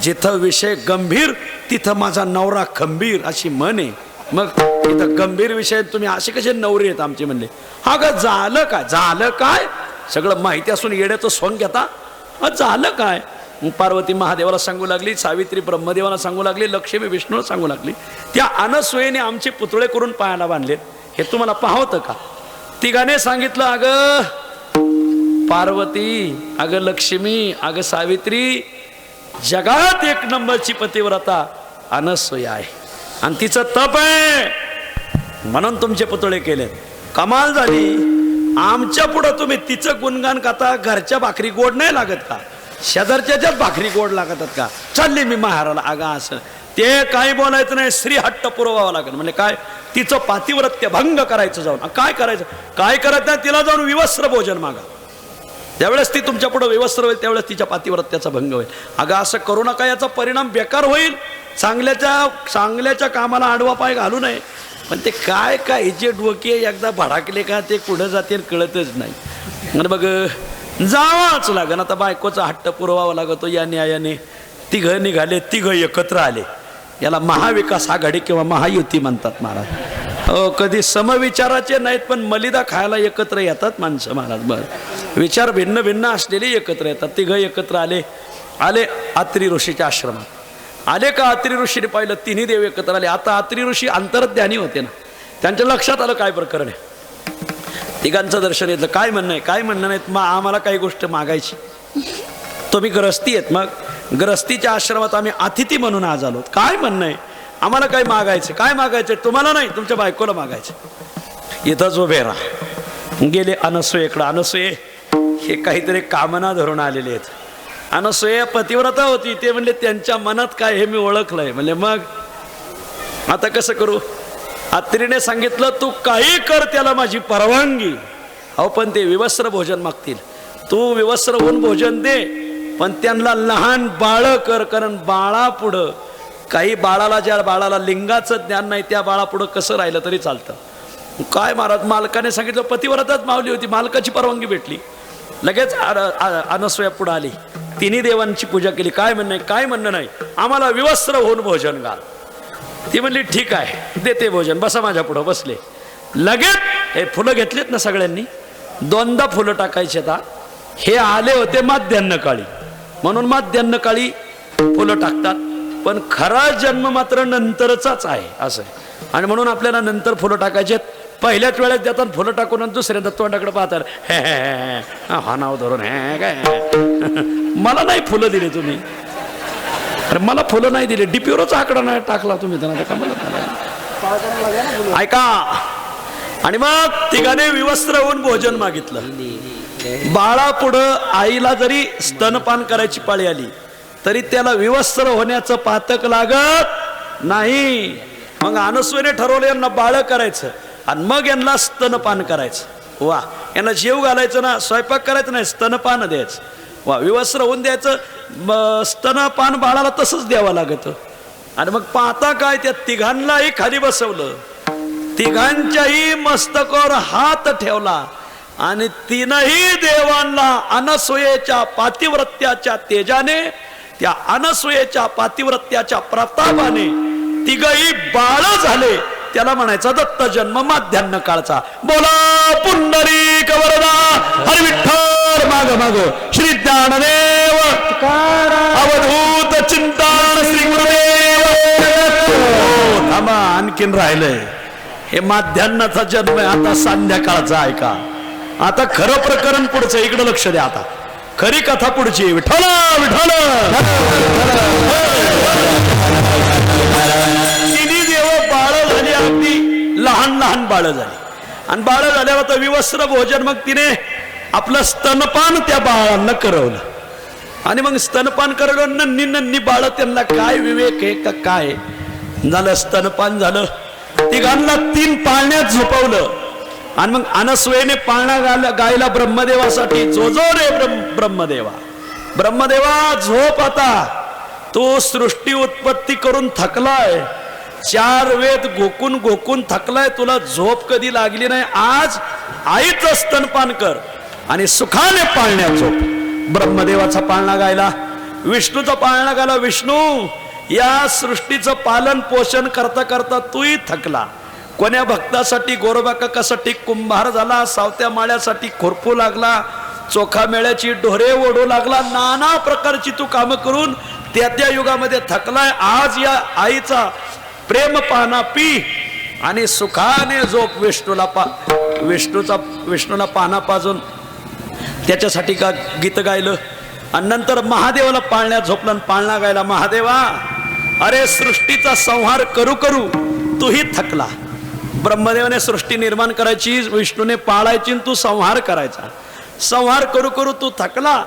जिथं विषय गंभीर तिथं माझा नवरा खंबीर अशी म्हण आहे. मग इथं गंभीर विषय तुम्ही असे कसे नवरे आहेत आमचे? म्हणले हा ग झालं काय? झालं काय? सगळं माहिती असून येड्याचं सोंग घेता. झालं काय? पार्वती महादेवाला सांगू लागली, सावित्री ब्रह्मदेवाला सांगू लागली, लक्ष्मी विष्णूला सांगू लागली. त्या अनसूयेने आमचे पुतळे करून पायाला बांधले. हे तुम्हाला पाहवतं का? तिघाने सांगितलं, अगं पार्वती, अगं लक्ष्मी, अगं सावित्री, जगात 1 नंबरची पतिव्रता अनसूया आहे. आणि तिचं तप आहे म्हणून तुमचे पुतळे केलेत. कमाल झाली. आमच्या पुढं तुम्ही तिचं गुणगान गाता. घरच्या भाकरी गोड नाही लागत का? शेजारच्याच भाकरी गोड लागतात का? चालली मी माहेराला. अगा असं ते काही बोलायचं नाही. स्त्री हट्ट पुरवावा लागेल. म्हणजे काय? तिचं पातिव्रत्य भंग करायचं जाऊन. काय करायचं? काय करत नाही. तिला जाऊन विवस्त्र भोजन मागा. त्यावेळेस ती तुमच्या पुढे विवस्त्र होईल. त्यावेळेस तिच्या पातिव्रत्याचा भंग होईल. अगं असं करू नका. याचा परिणाम बेकार होईल. चांगल्याच्या कामाला आडवा पाय घालू नये. पण ते काय हिचे डोके एकदा भडाकले का ते कुठं जाते कळतच नाही. आणि बघ जावाच लागन. आता बायकोचा हट्ट पुरवावा लागतो. या न्यायाने तिघं निघाले. तिघं एकत्र आले. याला महाविकास आघाडी किंवा महायुती म्हणतात महाराज. हो, कधी समविचाराचे नाहीत पण मलिदा खायला एकत्र येतात माणसं महाराज. बरं, विचार भिन्न भिन्न असलेली एकत्र येतात. तिघं एकत्र आले अत्री ऋषीच्या आश्रमात. आले का अत्री ऋषीने पाहिलं. तिन्ही देव एकत्र आले. आता अत्री ऋषी अंतर्ध्यानी होते ना. त्यांच्या लक्षात आलं काय प्रकरण आहे. तिघांचं दर्शन येतलं. काय म्हणणं आहे? काय म्हणणं नाहीत. मग आम्हाला काही गोष्ट मागायची. तुम्ही ग्रस्ती आहेत. मग ग्रस्तीच्या आश्रमात आम्ही अतिथी म्हणून आज आलो. काय म्हणणं आहे? आम्हाला काय मागायचं? काय मागायचं? तुम्हाला नाही, तुमच्या बायकोला मागायचं. इथंच उभे राहा. गेले अनसूयेकडं. अनसूये हे काहीतरी कामना धरून आलेले आहेत. अनसूया पतिव्रता होती. ते म्हणले त्यांच्या मनात काय हे मी ओळखलंय. म्हणले मग आता कसं करू? अत्रीने सांगितलं तू काही कर, त्याला माझी परवानगी. अहो पण ते विवस्त्र भोजन मागतील. तू विवस्त्र होऊन भोजन दे, पण त्यांना लहान बाळ कर. कारण बाळापुढं काही ज्या बाळाला लिंगाचं ज्ञान नाही त्या बाळापुढं कसं राहिलं तरी चालतं. काय महाराज, मालकाने सांगितलं. पतिव्रताच मावली होती. मालकाची परवानगी भेटली. लगेच अनसूया पुढे आली. तिन्ही देवांची पूजा केली. काय म्हणणं आहे? काय म्हणणं नाही. आम्हाला विवस्त्र होऊन भोजन घाल. ती म्हणली ठीक आहे देते भोजन. बसा माझ्या पुढं. बसले. लगेच हे फुलं घेतलीत ना सगळ्यांनी. दोनदा फुलं टाकायचे. आता हे आले होते माध्यान्ह काळी म्हणून माध्यान्ह काळी फुलं टाकतात. पण खरा जन्म मात्र नंतरचाच आहे असं. आणि म्हणून आपल्याला नंतर फुलं टाकायचे. पहिल्याच वेळेस देतात फुलं टाकून दुसऱ्यांदा तोंडाकडे पाहतात. हा नाव धरून हे काय मला नाही फुलं दिली तुम्ही. अरे मला फुलं नाही दिली. डीपीवरच आकडा नाही टाकला तुम्ही त्यांना. ऐका. आणि मग तिघाने विवस्त्र होऊन भोजन मागितलं. बाळापुढं आईला जरी स्तनपान करायची पाळी आली तरी त्याला विवस्त्र होण्याचं पातक लागत नाही. मग अनसूयेने ठरवलं यांना बाळ करायचं आणि मग यांना स्तनपान करायचं. वा. यांना जेव घालायचं ना, स्वयंपाक करायचं नाही, स्तनपान द्यायचं. वा. विवस्त्र होऊन द्यायचं. स्तनपान बाळाला तसंच द्यावं लागतं. आणि मग पाहता काय, त्या तिघांनाही खाली बसवलं. तिघांच्याही मस्तकावर हात ठेवला आणि तीनही देवांना अनसूयेच्या पातिव्रत्याच्या तेजाने, त्या अनसूयेच्या पातिव्रत्याच्या प्रतापाने तिघही बाळ झाले. त्याला म्हणायचा दत्त जन्म माध्यान्ह काळचा. बोला पुंडरीक वरदा हरी विठ्ठल. माग श्री ज्ञानदेव अवधूत चिंतन श्री गुरुदेव. थांबा, आणखीन राहिलंय. हे माध्यान्हाचा जन्म आहे. आता संध्याकाळचा ऐका. आता खरं प्रकरण पुढचं. इकडे लक्ष द्या. आता खरी कथा पुढची. विठ्ठल विठ्ठल. तिन्ही देव बाळ झाली. अगदी लहान लहान बाळ झाली. आणि बाळ झाल्यावर आता विवस्त्र भोजन. मग तिने आपलं स्तनपान त्या बाळांना करवलं. आणि मग स्तनपान करवलं. नन्नी नन्नी बाळ. त्यांना काय विवेक आहे का काय. झालं स्तनपान झालं. तिघांना 3 पाळण्यात झोपवलं. आणि मग अनसूयेने पाळणा गायला ब्रह्मदेवासाठी. जो रे ब्रह्मदेवा झोप. आता तो सृष्टी उत्पत्ती करून थकलाय. 4 वेद घोकून थकलाय. तुला झोप कधी लागली नाही. आज आईचं स्तनपान कर आणि सुखाने पाळण्यात झोप. ब्रह्मदेवाचा पाळणा गायला. विष्णूचा पाळणा गायला. विष्णू या सृष्टीचं पालन पोषण करता करता तूही थकला. कोण्या भक्तासाठी गोरबाकासाठी कुंभार झाला. सावत्या माळ्यासाठी खुरपू लागला. चोखा मेळ्याची ढोरे ओढू लागला. नाना प्रकारची तू कामं करून त्या युगामध्ये थकलाय. आज या आईचा प्रेम पाना पी आणि सुखाने झोप. विष्णूला पाना पाजून त्याच्यासाठी का गीत गायलं. आणि नंतर महादेवाला पाळण्यात झोपलं. पाळणा गायला. महादेवा अरे सृष्टीचा संहार करू करू तूही थकला. ब्रह्मदेवाने सृष्टी निर्माण करायची, विष्णूने पाळायची, तू संहार करायचा. संहार करू करू तू थकला,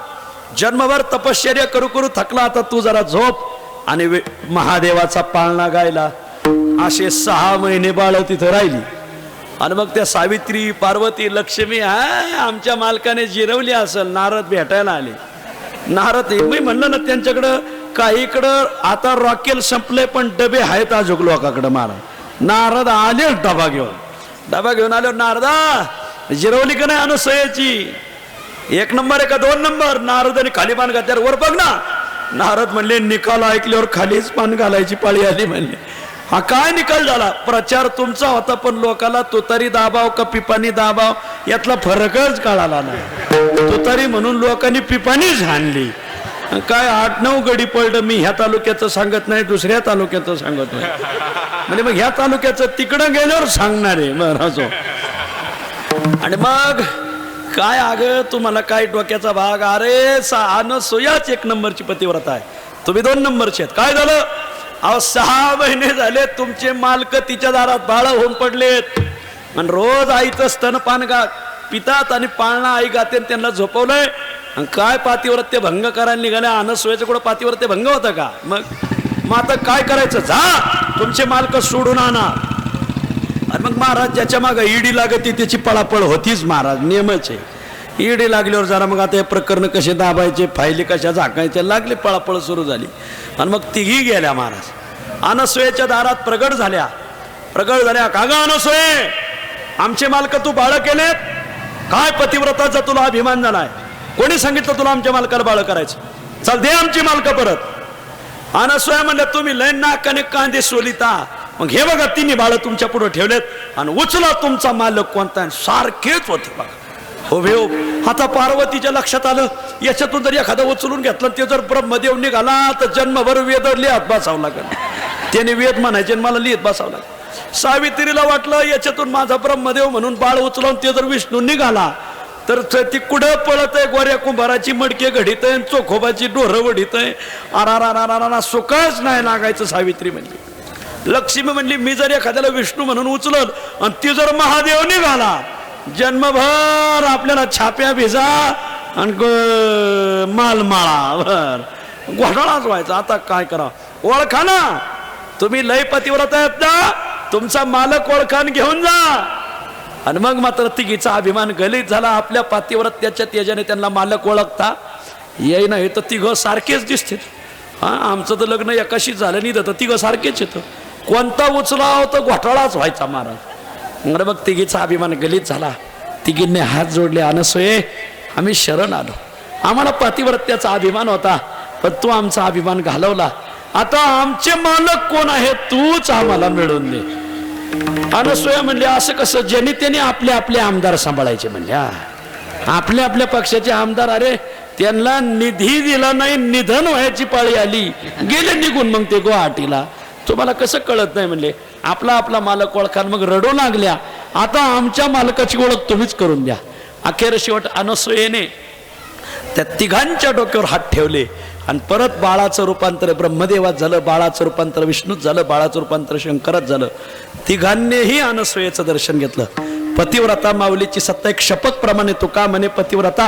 जन्मभर तपश्चर्या करू करू थकला. आता तू जरा झोप आणि महादेवाचा पाळणा गायला. असे 6 महिने बाळ तिथं राहिली. आणि मग त्या सावित्री, पार्वती, लक्ष्मी आमच्या मालकाने जिरवली असेल. नारद भेटायला आले. नारद मी म्हणलं ना त्यांच्याकडं काहीकडं आता रॉकेल संपले पण डबे आहेत अजून लोकांकडं. महाराज नारद आले डबा घेऊन आले. नारदा जिरवली का नाही अनुसयाची? 1 नंबर आहे का 2 नंबर? नारदाने खाली पान घातल्यावर वर बघ ना. नारद म्हणले निकाल ऐकल्यावर खालीच पान घालायची पाळी आली. म्हणले हा काय निकाल झाला? प्रचार तुमचा होता पण लोकाला तुतारी दाबाव का पिपाणी दाबाव यातला फरकच कळाला नाही. तुतारी म्हणून लोकांनी पिपाणीच हाणली. काय 8-9 गडी पडलं. मी ह्या तालुक्याचं सांगत नाही, दुसऱ्या तालुक्याचं सांगत नाही. म्हणजे मग ह्या तालुक्याचं तिकडं गेल्यावर सांगणार आहे महाराज. आणि मग काय अगं तुम्हाला काय डोक्याचा भाग? अरे अनसुयाच 1 नंबरची पतिव्रता आहे, तुम्ही 2 नंबरचे आहेत. काय झालं? अहो 6 महिने झाले तुमचे मालक तिच्या दारात बाळ होऊन पडलेत. आणि रोज आईचं स्तनपान पितात आणि पाळणा आई गाते. त्यांना झोपवलंय. आणि काय पातिव्रत्य भंग करायला निघाले? अनसुयाचं कुठं पातिव्रत्य भंग होतं का? मग आता काय करायचं? जा तुमचे मालक सोडून आणा. आणि मग महाराज ज्याच्या मागं ईडी लागते त्याची पळापळ होतीच महाराज, नियमच आहे. ईडी लागल्यावर जरा मग आता हे प्रकरण कसे दाबायचे, फायली कशा झाकायच्या लागले, पळापळ सुरू झाली. आणि मग तिघी गेल्या महाराज अनसुयेच्या दारात प्रगट झाल्या. का ग अनसुये, आमचे मालक तू बाळ केलेत? काय पतिव्रताचा तुला अभिमान झालाय? कोणी सांगितलं तुला आमच्या मालकाला बाळ करायचं? चल दे आमची मालक परत. अनसुया म्हणल्या तुम्ही लय नाकाने कांदे सोलिता. मग हे बघा 3 बाळ तुमच्या पुढे ठेवलेत आणि उचला तुमचा मालक कोणता. सारखेच होते बघा. हो भे. आता पार्वतीच्या लक्षात आलं याच्यातून जर एखादा उचलून घेतला ते जर ब्रह्मदेव निघाला तर जन्मभर वेद लिहित बसावं लागेल. त्याने वेद म्हणायचे मला लिहित बसावं लागेल. सावित्रीला वाटलं याच्यातून माझा ब्रह्मदेव म्हणून बाळ उचलून ते जर विष्णू निघाला तर ती कुठं पळत आहे? गोऱ्या कुंभाराची मडके घडीत आहे, चोखोबाची डोरं वडीत आहे. अरारारारा सुखच नाही लागायचं. सावित्री म्हणली. लक्ष्मी म्हणली मी जर एखाद्याला विष्णू म्हणून उचलल आणि ती जर महादेव निघाला जन्मभर आपल्याला छाप्या भिजा आणि मालमाळा घोटाळाच व्हायचा. आता काय करा? ओळखा ना, तुम्ही लय पतिव्रता आहेत ना, तुमचा मालक ओळखान घेऊन जा. आणि मग मात्र तिघीचा अभिमान गलित झाला. आपल्या पतिव्रत्याच्या तेजाने त्यांना मालक ओळखता येई नाही तर तिघं सारखेच दिसते. आमचं तर लग्न एकाशी झालं नाही तर तिघं सारखेच येतं. कोणता उचलाव तर घोटाळाच व्हायचा महाराज. मग तिघीचा अभिमान गलित झाला. तिघींनी हात जोडले. अनसुये आम्ही शरण आलो. आम्हाला पतिव्रत्याचा अभिमान होता पण तू आमचा अभिमान घालवला. आता आमचे मालक कोण आहे तूच आम्हाला मिळवून दे. अनसुया म्हणले असं कसं? ज्यांनी त्याने आपले आपले आमदार सांभाळायचे. म्हणल्या आपल्या आपल्या पक्षाचे आमदार. अरे त्यांना निधी दिला नाही, निधन व्हायची पाळी आली, गेले निघून. मग ते गुवाहाटीला. तुम्हाला कसं कळत नाही? म्हणले आपला आपला मालक ओळखा. मग रडू लागल्या आता आमच्या मालकाची ओळख तुम्हीच करून द्या. अखेर शेवट अनसुयेने त्या तिघांच्या डोक्यावर हात ठेवले आणि परत बाळाचं रूपांतर ब्रह्मदेवात झालं, बाळाचं रूपांतर विष्णूत झालं, बाळाचं रूपांतर शंकरात झालं. तिघांनीही अनसुयेचं दर्शन घेतलं. पतिव्रता माऊलीची सत्ता एक शपथ प्रमाणे तुका म्हणे पतिव्रता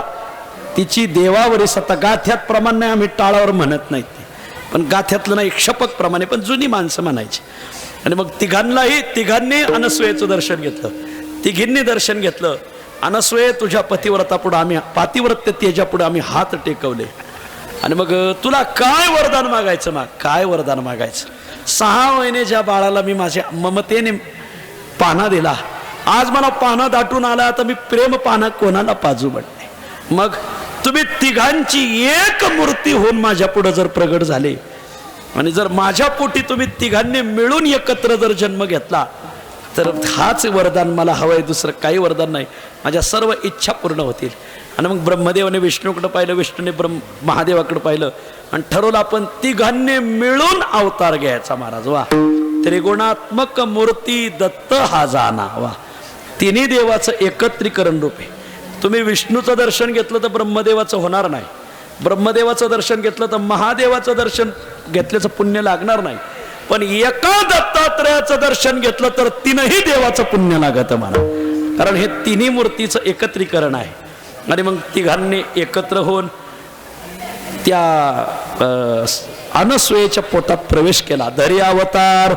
तिची देवावरी सत्ता. गाथ्यात प्रमाण नाही, आम्ही टाळावर म्हणत नाही पण गाथ्यातलं नाही, शपथ प्रमाणे पण जुनी माणसं म्हणायची. आणि मग तिघांनी अनसुयेचं दर्शन घेतलं. तिघींनी दर्शन घेतलं. अनसुये तुझ्या पतिव्रता पुढे आम्ही पातिव्रत्य तेजा पुढे आम्ही हात टेकवले. आणि मग तुला काय वरदान मागायचं? काय वरदान मागायचं? 6 महिने ज्या बाळाला मी माझ्या ममतेने पाना दिला, आज मला पाना दाटून आला, आता मी प्रेम पाना कोणाला पाजू म्हणते. मग तुम्ही तिघांची एक मूर्ती होऊन माझ्या पुढे जर प्रगट झाले आणि जर माझ्या पोटी तुम्ही तिघांनी मिळून एकत्र जर जन्म घेतला तर हाच वरदान मला हवंय, दुसरं काही वरदान नाही. माझ्या सर्व इच्छा पूर्ण होतील. आणि मग ब्रह्मदेवाने विष्णूकडे पाहिलं, विष्णूने महादेवाकडे पाहिलं आणि ठरवलं आपण तिघांनी मिळून अवतार घ्यायचा. महाराज वा, त्रिगुणात्मक मूर्ती दत्त हा जाना. वा, तिन्ही देवाचं एकत्रीकरण रूप आहे. तुम्ही विष्णूचं दर्शन घेतलं तर ब्रह्मदेवाचं होणार नाही, ब्रह्मदेवाचं दर्शन घेतलं तर महादेवाचं दर्शन घेतल्याचं पुण्य लागणार नाही, पण एका दत्तात्रयाचं दर्शन घेतलं तर तीनही देवाचं पुण्य लागत मला, कारण हे तिन्ही मूर्तीचं एकत्रीकरण आहे. आणि मग तिघांनी एकत्र होऊन त्या अनसुयेच्या पोटात प्रवेश केला. धरी अवतार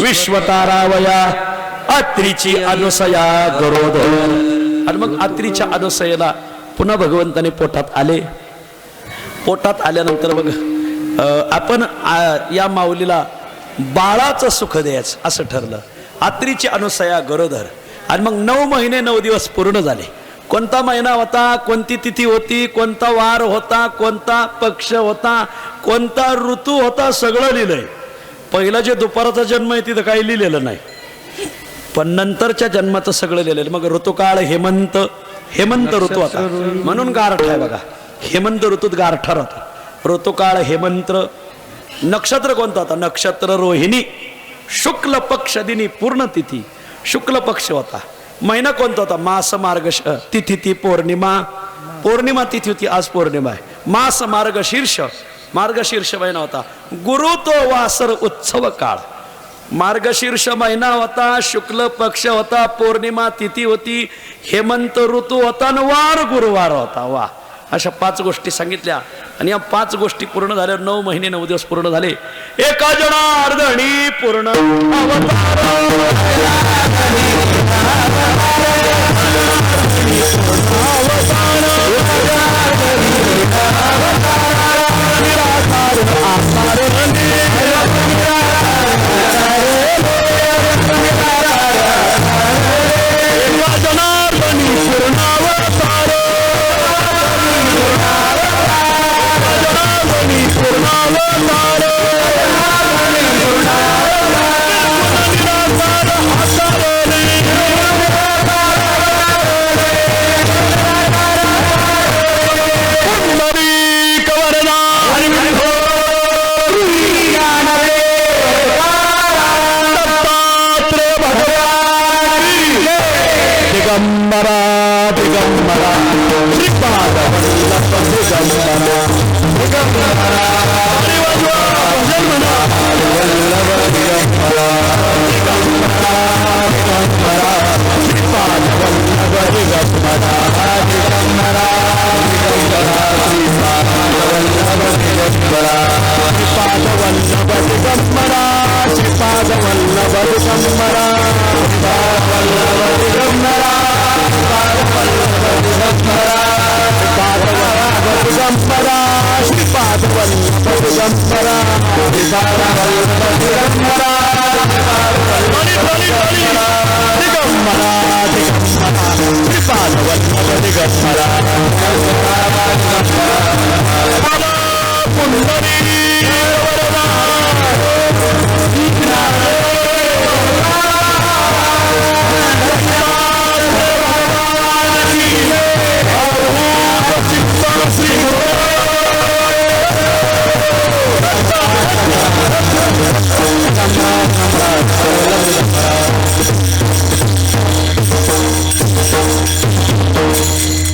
विश्वतारावया अत्रीची अनुसया गरोदर. आणि मग अत्रीच्या अनुसयेला पुन्हा भगवंताने पोटात आले. पोटात आल्यानंतर बघ आपण या माऊलीला बाळाचं सुख द्यायचं असं ठरलं. अत्रीची अनुसया गरोदर. आणि मग 9 महिने 9 दिवस पूर्ण झाले. कोणता महिना होता, कोणती तिथी होती, कोणता वार होता, कोणता पक्ष होता, कोणता ऋतू होता, सगळं लिहिलंय. पहिला जे दुपाराचा जन्म आहे तिथं काही लिहिलेलं नाही, पण नंतरच्या जन्माचं सगळं लिहिलेलं. मग ऋतुकाळ हेमंत ऋतू होता म्हणून गारठा आहे बघा. हेमंत ऋतूत गारठा राहतो. ऋतुकाळ हेमंत. नक्षत्र कोणता होता? नक्षत्र रोहिणी. शुक्ल पक्ष दिनी पूर्ण तिथी शुक्ल पक्ष होता. महिना कोणता होता? मास मार्गशीर्ष. तिथी ती पौर्णिमा तिथी होती, आज पौर्णिमा आहे. मास मार्गशीर्ष महिना होता. गुरु तो वासर उत्सव काळ. मार्गशीर्ष महिना होता, शुक्ल पक्ष होता, पौर्णिमा तिथी होती, हेमंत ऋतू होता आणि वार गुरुवार होता. वा, अशा 5 गोष्टी सांगितल्या. आणि या 5 गोष्टी पूर्ण झाल्या. 9 महिने 9 दिवस पूर्ण झाले. एका जनार्दनी पूर्ण अवतार.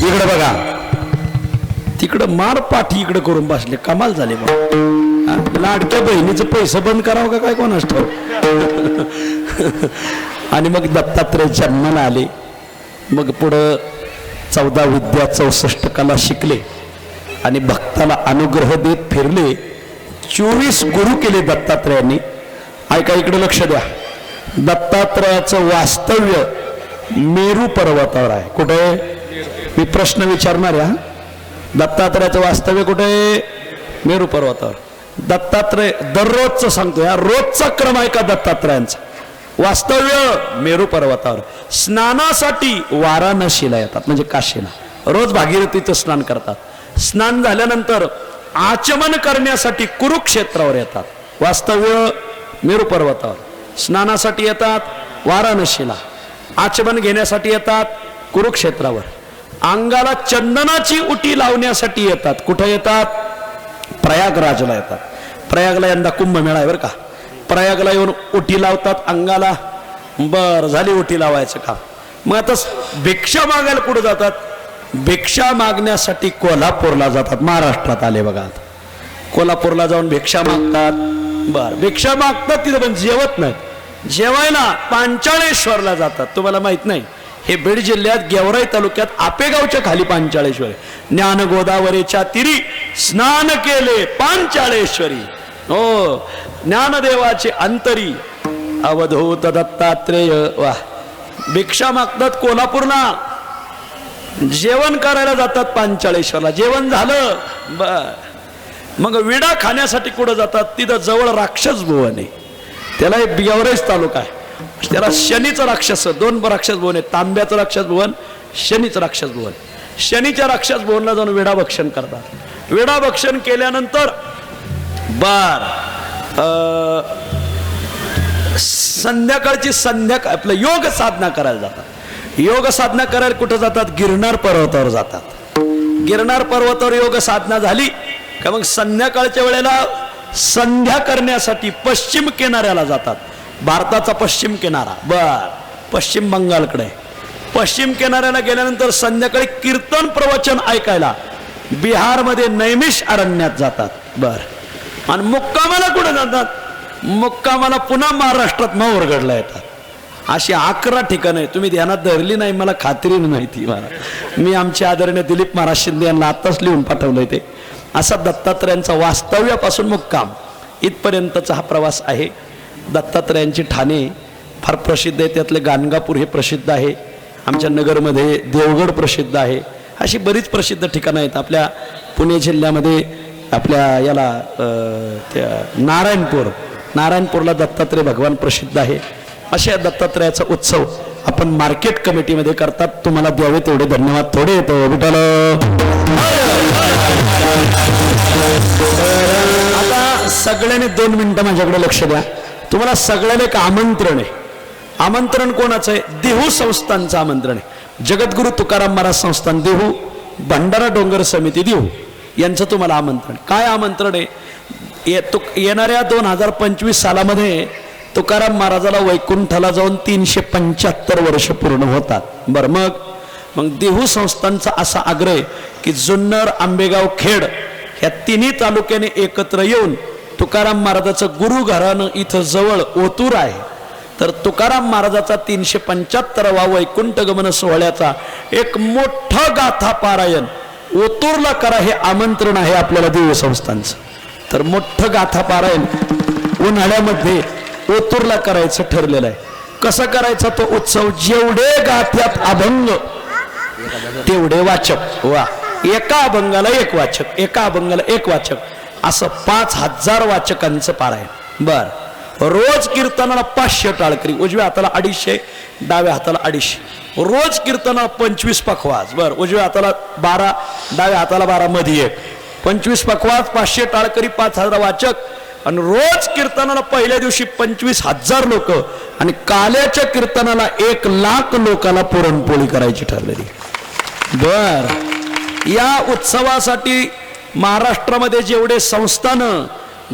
इकडे बघा, तिकडं मारपाठी इकडे करून बसले. कमाल झाले. मग लाडक्या बहिणीचं पैसे बंद करावं का काय कोणाच ठाऊक. आणि मग दत्तात्रय जन्माला आले. मग पुढं 14 विद्या 64 कला शिकले आणि भक्ताला अनुग्रह देत फिरले. 24 गुरु केले दत्तात्रयांनी. ऐका, इकडे लक्ष द्या. दत्तात्रयाचं वास्तव्य मेरू पर्वतावर आहे. कुठे? मी प्रश्न विचारणार आहे. दत्तात्रयाचं वास्तव्य कुठे? मेरू पर्वतावर. दत्तात्रय दररोजचं सांगतो, या रोजचा क्रम आहे का दत्तात्रयांचा. वास्तव्य मेरू पर्वतावर. स्नानासाठी वाराणसीला येतात, म्हणजे काशीला. रोज भागीरथीचं स्नान करतात. स्नान झाल्यानंतर आचमन करण्यासाठी कुरुक्षेत्रावर येतात. वास्तव्य मेरू पर्वतावर. स्नानासाठी येतात वाराणसीला. आचमन घेण्यासाठी येतात कुरुक्षेत्रावर. अंगाला चंदनाची उटी लावण्यासाठी येतात. कुठे येतात? प्रयागराजला येतात. प्रयागला यंदा कुंभमेळा आहे बरं का. प्रयागला येऊन उटी लावतात अंगाला. बर झाली उटी लावायचं का. मग आता भिक्षा मागायला कुठं जातात? भिक्षा मागण्यासाठी कोल्हापूरला जातात. महाराष्ट्रात आले बघा आता. कोल्हापूरला जाऊन भिक्षा मागतात. बर, भिक्षा मागतात तिथं, पण जेवत नाही. जेवायला पांचाळेश्वरला जातात. तुम्हाला माहित नाही, हे बीड जिल्ह्यात गेवराई तालुक्यात आपेगावच्या खाली पांचाळेश्वर आहे. ज्ञान गोदावरीच्या तीरी स्नान केले पांचाळेश्वरी. हो, ज्ञानदेवाचे अंतरी अवधूत दत्तात्रेय. वा, भिक्षा मागतात कोल्हापूरला, जेवण करायला जातात पांचाळेश्वरला. जेवण झालं बर, मग विडा खाण्यासाठी कुठं जातात? तिथं जवळ राक्षस भुवन आहे. त्याला एक गेवराईच तालुका आहे. त्याला शनीचं राक्षस, 2 राक्षस भुवन आहे. तांब्याचं राक्षस भुवन, शनीचं राक्षस भुवन. शनीच्या राक्षस भुवनला जाऊन विडा भक्षण करतात. विडा भक्षण केल्यानंतर बर संध्याकाळची आपलं योग साधना करायला जातात. योग साधना करायला कुठं जातात? गिरनार पर्वतावर जातात. गिरनार पर्वतावर योग साधना झाली का मग संध्याकाळच्या वेळेला संध्या करण्यासाठी पश्चिम किनाऱ्याला जातात. भारताचा पश्चिम किनारा, बर, पश्चिम बंगालकडे. पश्चिम किनाऱ्याला गेल्यानंतर संध्याकाळी कीर्तन प्रवचन ऐकायला बिहारमध्ये नैमिष अरण्यात जातात. बर, आणि मुक्कामाला कुठे जातात? मुक्कामाला पुन्हा महाराष्ट्रात माहूरगडला येतात. अशी 11 ठिकाणं आहे. तुम्ही ध्यानात धरली नाही मला खात्रीने माहिती. मला मी आमचे आदरणीय दिलीप महाराज शिंदे यांना आत्ताच लिहून पाठवलंय ते. असा दत्तात्रयांचा वास्तव्यापासून मुक्काम इथपर्यंतचा हा प्रवास आहे. दत्तात्रयांची ठाणे फार प्रसिद्ध आहे. त्यातले गाणगापूर हे प्रसिद्ध आहे. आमच्या नगरमध्ये देवगड प्रसिद्ध आहे. अशी बरीच प्रसिद्ध ठिकाणं आहेत. आपल्या पुणे जिल्ह्यामध्ये आपल्या याला त्या नारायणपूरला दत्तात्रय भगवान प्रसिद्ध आहे. अशा दत्तात्रयाचा उत्सव आपण मार्केट कमिटीमध्ये करतात. तुम्हाला द्यावे तेवढे धन्यवाद. थोडे येतो विठ्ठल. आता सगळ्यांनी 2 मिनिटं माझ्याकडे लक्ष द्या. तुम्हाला सगळ्याला एक आमंत्रण आहे. आमंत्रण कोणाचं आहे? देहू संस्थानचं आमंत्रण आहे. जगद्गुरु तुकाराम महाराज संस्थान देहू, भंडारा डोंगर समिती देहू यांचं तुम्हाला आमंत्रण. काय आमंत्रण आहे? येणाऱ्या 2025 सालामध्ये तुकाराम महाराजाला वैकुंठाला जाऊन 375 वर्ष पूर्ण होतात. बरं, मग देहू संस्थांचा असा आग्रह की जुन्नर, आंबेगाव, खेड ह्या 3 तालुक्याने एकत्र येऊन तुकाराम महाराजाचं गुरु घराणं इथं जवळ ओतूर आहे. तर तुकाराम महाराजाचा 375वा वैकुंठ गमन सोहळ्याचा एक मोठं गाथा पारायण ओतूरला करा हे आमंत्रण आहे आपल्याला देहू संस्थांचं. तर मोठं गाथा पारायण उन्हाळ्यामध्ये ओतूरला करायचं ठरलेलं आहे. कसं करायचा तो उत्सव? जेवढे गाथ्यात अभंग तेवढे वाचक. वा, एका अभंगाला 1 वाचक, एका अभंगाला 1 वाचक, असं 5000 वाचकांचं पारायण. बर, रोज कीर्तनाला 500 टाळकरी, उजव्या हाताला 250, डाव्या हाताला 250. रोज कीर्तनाला 25 पखवाज. बर, उजव्या हाताला 12, डाव्या हाताला 12, मध्ये 1. 25 पखवाज, 500 टाळकरी, 5000 वाचक. आणि रोज कीर्तनाला पहिल्या दिवशी 25,000 लोक आणि काल्याच्या कीर्तनाला 1,00,000 लोकांना पुरणपोळी करायची ठरलेली. बर, या उत्सवासाठी महाराष्ट्रामध्ये जेवढे संस्थान,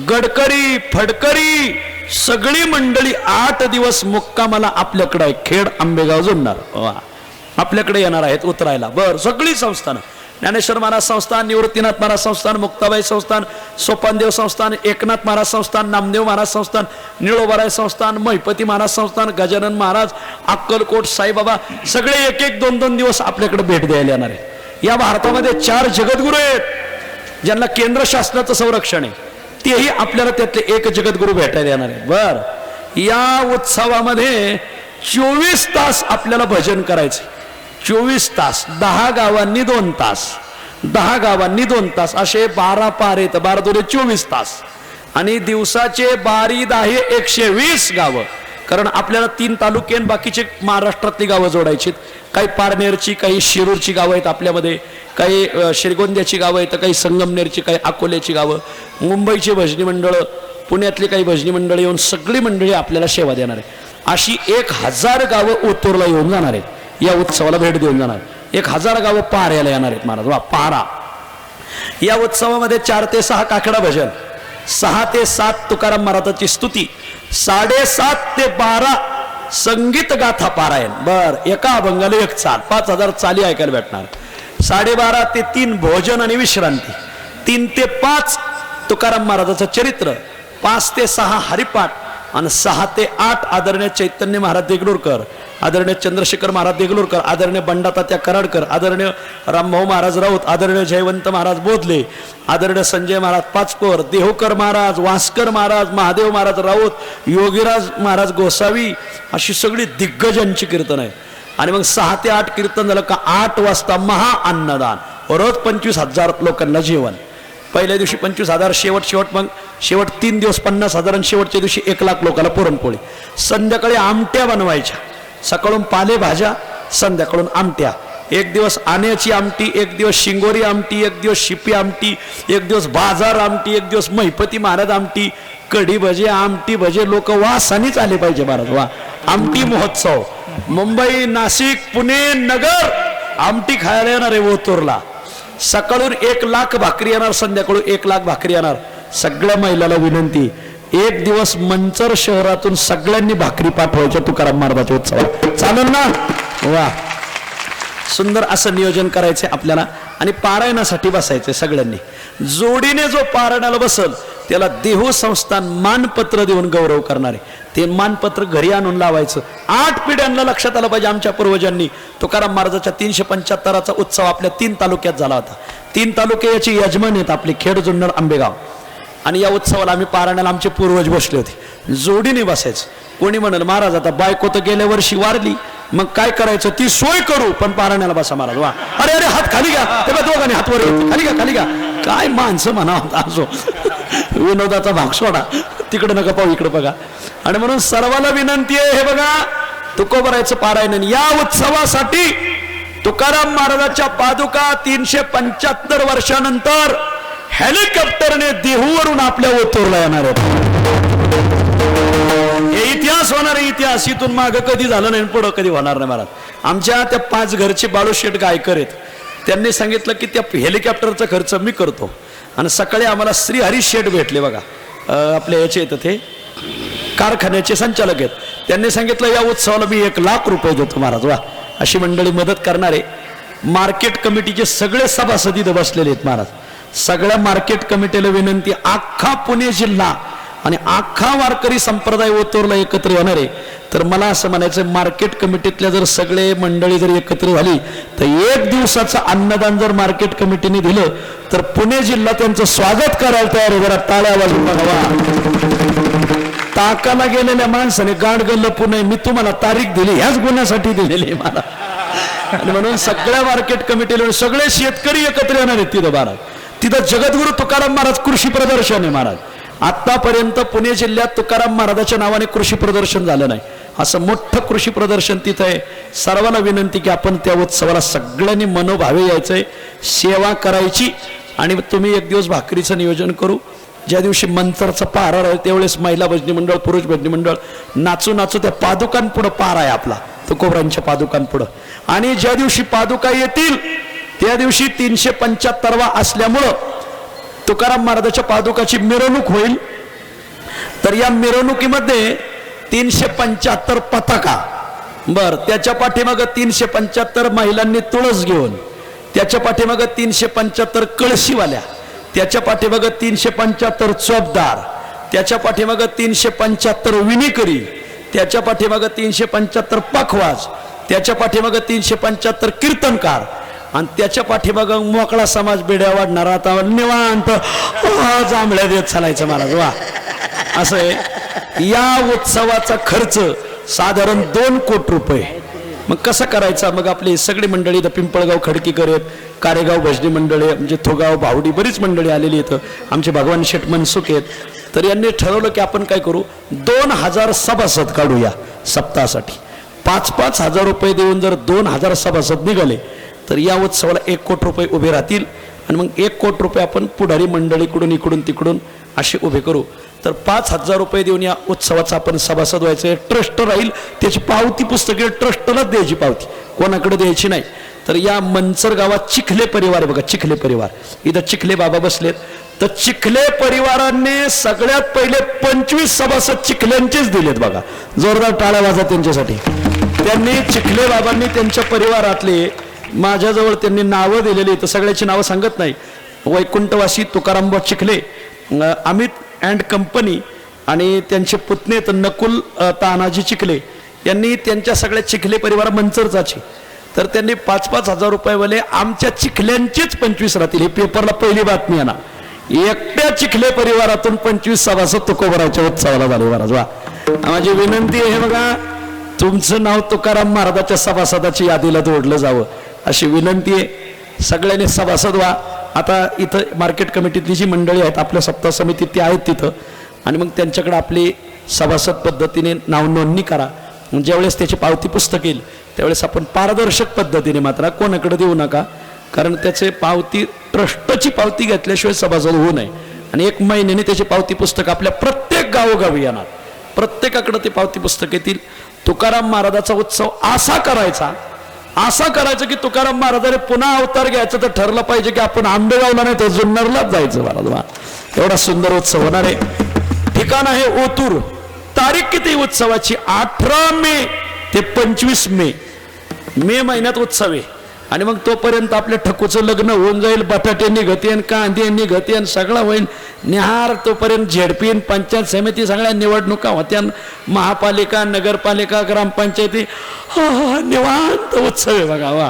गडकरी, फडकरी, सगळी मंडळी 8 दिवस मुक्कामाला आपल्याकडे आहे. खेड, आंबेगाव, जुन्नर आपल्याकडे येणार आहेत उतरायला. बर, सगळी संस्थान, ज्ञानेश्वर महाराज संस्थान, निवृत्तीनाथ महाराज संस्थान, मुक्ताबाई संस्थान, सोपानदेव संस्थान, एकनाथ महाराज संस्थान, नामदेव महाराज संस्थान, निळोबाराय संस्थान, महिपती महाराज संस्थान, गजानन महाराज, अक्कलकोट, साईबाबा, सगळे 1-1, 2-2 दिवस आपल्याकडे भेट द्यायला येणार आहे. या भारतामध्ये 4 जगद्गुरू आहेत ज्यांना केंद्र शासनाचं संरक्षण आहे. तेही आपल्याला त्यातले 1 जगद्गुरू भेटायला येणार आहे. बर, या उत्सवामध्ये 24 तास आपल्याला भजन करायचं. 24 तास, 10 गावांनी 2 तास, 10 गावांनी 2 तास, असे 12 पार येतं. 12 दुने 24 तास. आणि दिवसाचे 12 10 120 गावं. कारण आपल्याला 3 तालुके आणि बाकीचे महाराष्ट्रातली गावं जोडायची. काही पारनेरची, काही शिरूरची गावं आहेत आपल्यामध्ये, काही श्रीगोंद्याची गावं आहेत, काही संगमनेरची, काही अकोल्याची गावं, मुंबईची भजनी मंडळं, पुण्यातली काही भजनी मंडळी येऊन सगळी मंडळी आपल्याला सेवा देणार आहे. अशी 1000 गावं ओतूरला येऊन जाणार आहेत. या उत्सवाला भेट देऊन जाणार. 1000 गावं पाऱ्याला येणार आहेत महाराज. वा, पारा. या उत्सवामध्ये 4 ते 6 काकडा भजन, 6 ते 7 तुकाराम महाराजांची स्तुती, 7:30 ते 12 संगीत गाथा पारायण. बर, एका अभंगाला 1 चाल, 5000 चाली ऐकायला भेटणार. 12:30 ते 3 भोजन आणि विश्रांती, 3 ते 5 तुकाराम महाराजाचं चरित्र, 5 ते 6 हरिपाठ आणि 6 ते 8 आदरणीय चैतन्य महाराज देगलूरकर, आदरणीय चंद्रशेखर महाराज देगलूरकर, आदरणीय बंडातात्या कराडकर, आदरणीय रामभाऊ महाराज राऊत, आदरणीय जयवंत महाराज बोधले, आदरणीय संजय महाराज पाचपोर, देहोकर महाराज, वास्कर महाराज, महादेव महाराज राऊत, योगीराज महाराज गोसावी, अशी सगळी दिग्गजांची कीर्तन आहे. आणि मग 6 ते 8 कीर्तन झालं का 8 वाजता महा अन्नदान, रोज 25,000 लोकांना जेवण. पहिल्या दिवशी 25,000, मग शेवट 3 दिवस 50,000 आणि शेवटच्या दिवशी 1,00,000 लोकांना पुरणपोळी. संध्याकाळी आमट्या बनवायच्या, सकाळून पालेभाज्या, संध्याकाळून आमट्या. एक दिवस आण्याची आमटी, एक दिवस शिंगोरी आमटी, एक दिवस शिपी आमटी, एक दिवस बाजार आमटी, एक दिवस महिपती महाराज आमटी, कढी भजे, आमटी भजे, लोक वासानीच आले पाहिजे महाराज. वा, आमटी महोत्सव. मुंबई, नाशिक, पुणे, नगर आमटी खायला येणार आहे ओतूरला. सकाळून 1,00,000 भाकरी येणार, संध्याकाळून 1,00,000 भाकरी येणार. सगळ्या महिलाला विनंती, एक दिवस मंचर शहरातून सगळ्यांनी भाकरी पाठवायच्या तुकाराम महाराजाच्या उत्सवात. चालेल ना? वा, सुंदर असं नियोजन करायचंय आपल्याला. आणि पारायणासाठी बसायचंय सगळ्यांनी. जोडीने जो पारायणाला बसल त्याला देहू संस्थान मानपत्र देऊन गौरव करणारे. ते मानपत्र घरी आणून लावायचं. 8 पिढ्यांना लक्षात आलं पाहिजे. आमच्या पूर्वजांनी तुकाराम महाराजाच्या 375चा उत्सव आपल्या 3 तालुक्यात झाला होता. 3 तालुके याची यजमान आहेत आपले, खेड, जुन्नर, आंबेगाव. आणि या उत्सवाला आम्ही पारायणाला आमचे पूर्वज बसले होते. जोडीने बसायचं. कोणी म्हणाल महाराज आता बायको तर गेल्या वर्षी वारली, मग काय करायचं, ती सोय करू पण पारायणाला बसा महाराज. वा, अरे अरे हात खाली घ्या, तेव्हा दोघांनी हात वर घेतले, खाली घ्या, खाली घ्या. काय माणसं म्हणा असो. विनोदाचा भाग सोडा, तिकडे नका पाहू, इकडे बघा. आणि म्हणून सर्वांना विनंती आहे, हे बघा तुकोबरायचं पारायण या उत्सवासाठी तुकाराम महाराजाच्या पादुका 375 वर्षानंतर हेलिकॉप्टरने देहूवरून आपल्या ओतूरला येणार आहेत. हे इतिहास होणार आहे, इतिहास. इथून मागं कधी झालं नाही, पुढं कधी होणार नाही महाराज. आमच्या त्या 5 घरचे बाळूशेठ गायकर आहेत, त्यांनी सांगितलं की त्या हेलिकॉप्टरचा खर्च मी करतो. आणि सकाळी आम्हाला श्री हरीश शेठ भेटले बघा, आपल्या याचे येतं ते कारखान्याचे संचालक आहेत. त्यांनी सांगितलं या उत्सवाला मी 1,00,000 रुपये देतो महाराज. वा, अशी मंडळी मदत करणारे. मार्केट कमिटीचे सगळे सभासद इथं बसलेले आहेत महाराज. सगळ्या मार्केट कमिटीला विनंती, अख्खा पुणे जिल्हा आणि अख्खा वारकरी संप्रदाय ओतूरला एकत्र येणार आहे. तर मला असं म्हणायचं, मार्केट कमिटीतल्या जर सगळे मंडळी जर एकत्र झाली तर 1 दिवसाचं अन्नदान जर मार्केट कमिटीने दिलं तर पुणे जिल्हा त्यांचं स्वागत करायला तयार आहे. जरा टाळ्या वाजवून बघा. ताकाला गेलेल्या माणसाने गाडगल्ल पुणे, मी तुम्हाला तारीख दिली ह्याच गुन्ह्यासाठी दिलेली मला. आणि म्हणून सगळ्या मार्केट कमिटीला सगळे शेतकरी एकत्र येणार आहेत तिथं महाराज. तिथं जगद्गुरु तुकाराम महाराज कृषी प्रदर्शन आहे महाराज. आतापर्यंत पुणे जिल्ह्यात तुकाराम महाराजाच्या नावाने कृषी प्रदर्शन झालं नाही. असं मोठं कृषी प्रदर्शन तिथं आहे. सर्वांना विनंती की आपण त्या उत्सवाला सगळ्यांनी मनोभावे यायचंय, सेवा करायची. आणि तुम्ही एक दिवस भाकरीचं नियोजन करू. ज्या दिवशी मंत्रचा पारा राहील त्यावेळेस महिला भजनी मंडळ, पुरुष भजनी मंडळ नाचू नाचू त्या पादुकांपुढं पार आहे आपला, तुकोबरांच्या पादुकांपुढं. आणि ज्या दिवशी पादुका येतील त्या दिवशी 375वा असल्यामुळं तुकाराम महाराजाच्या पादुकाची मिरवणूक होईल. तर या मिरवणुकीमध्ये 375 पताका, बर, त्याच्या पाठीमागं 375 महिलांनी तुळस घेऊन, त्याच्या मागे 375 कळशीवाल्या, त्याच्या पाठीमागे 375 चोपदार, त्याच्या पाठीमागे 375 विणीकरी, त्याच्या पाठीमागे 375 पखवाज, त्याच्या पाठीमागे 375 कीर्तनकार आणि त्याच्या पाठीमागे मोकळा समाज बेड्या वाढणारा आता निवांत जांभळ्या देत चालायचं महाराज. वा, असं आहे. या उत्सवाचा खर्च साधारण 2 कोटी रुपये. मग कसं करायचा? मग आपली सगळी मंडळी इथं पिंपळगाव खडकीकर आहेत, कारेगाव भजनी मंडळी, म्हणजे थोगाव भावडी बरीच मंडळी आलेली इथं, आमचे भगवान शेठ मनसुख आहेत. तर यांनी ठरवलं की आपण काय करू, 2000 सभासद काढूया सप्ताहासाठी. 5-5 हजार रुपये देऊन जर 2000 सभासद निघाले तर या उत्सवाला 1 कोटी रुपये उभे राहतील. आणि मग 1 कोटी रुपये आपण पुढारी मंडळीकडून इकडून तिकडून असे उभे करू. तर 5000 रुपये देऊन या उत्सवाचा आपण सभासद व्हायचं. ट्रस्ट राहील, त्याची पावती पुस्तके ट्रस्टलाच द्यायची, पावती कोणाकडे द्यायची नाही. तर या मंचर गावात चिखले परिवार आहे बघा, चिखले परिवार, इथं चिखले बाबा बसलेत. तर चिखले परिवारांनी सगळ्यात पहिले 25 सभासद चिखल्यांचेच दिलेत बघा. जोरदार टाळ्या वाजा त्यांच्यासाठी. त्यांनी चिखले बाबांनी त्यांच्या परिवारातले माझ्याजवळ त्यांनी नावं दिलेली, तर सगळ्याची नावं सांगत नाही. वैकुंठवासी तुकारामबा चिखले, अमित अँड कंपनी आणि त्यांचे पुतणे तर नकुल तानाजी चिखले यांनी त्यांच्या सगळ्या चिखले परिवार मंचरचाचे, तर त्यांनी 5-5 हजार रुपयेवाले आमच्या चिखल्यांचेच 25 राहतील. हे पेपरला पहिली बातमी आहे ना. एकट्या चिखले परिवारातून 25 सभासद तुकोबराच्या उत्सवाला झाले. महाराज वा, माझी विनंती आहे बघा, तुमचं नाव तुकाराम महाराजाच्या सभासदाच्या यादीला जोडलं जावं अशी विनंती आहे. सगळ्यांनी सभासद व्हा. आता इथं मार्केट कमिटीतली जी मंडळी आहेत आपल्या सप्ताह समितीत ती आहेत तिथं, आणि मग त्यांच्याकडे आपली सभासद पद्धतीने नाव नोंदणी करा. ज्यावेळेस त्याची पावती पुस्तक येईल त्यावेळेस आपण पारदर्शक पद्धतीने, मात्र कोणाकडे देऊ नका, कारण त्याचे पावती ट्रस्टची पावती घेतल्याशिवाय सभासद होऊ नये. आणि 1 महिन्याने त्याची पावती पुस्तक आपल्या प्रत्येक गावोगावी येणार, प्रत्येकाकडे ते पावती पुस्तक येतील. तुकाराम महाराजाचा उत्सव असा करायचा की तुकाराम महाराजाने पुन्हा अवतार घ्यायचं तर ठरलं पाहिजे की आपण आंबेगावला नाही तर जुन्नरलाच जायचं. महाराज एवढा सुंदर उत्सव होणार आहे. ठिकाण आहे ओतूर. तारीख किती उत्सवाची? 18 मे ते 25 मे. मे महिन्यात उत्सव आहे. आणि मग तोपर्यंत आपल्या ठकूचं लग्न होऊन जाईल, बटाटे निघतेन, कांदे निघतेन, सगळं होईल निहार. तोपर्यंत झेडपीन, पंचायत समिती सगळ्या निवडणुका होत्या, महापालिका, नगरपालिका, ग्रामपंचायती. निवांत उत्सव आहे बघा वा.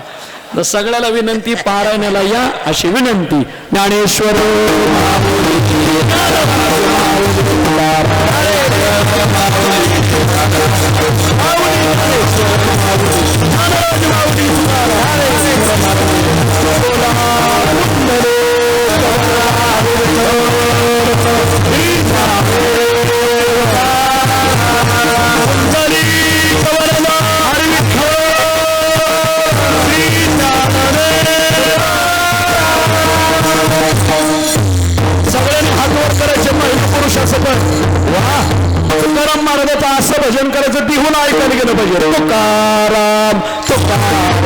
तर सगळ्याला विनंती, पारायणाला या अशी विनंती. ज्ञानेश्वर तुकाराम महाराजाचं असं भजन करायचं बिहून ऐकायला गेलं पाहिजे. Tukaram Tukaram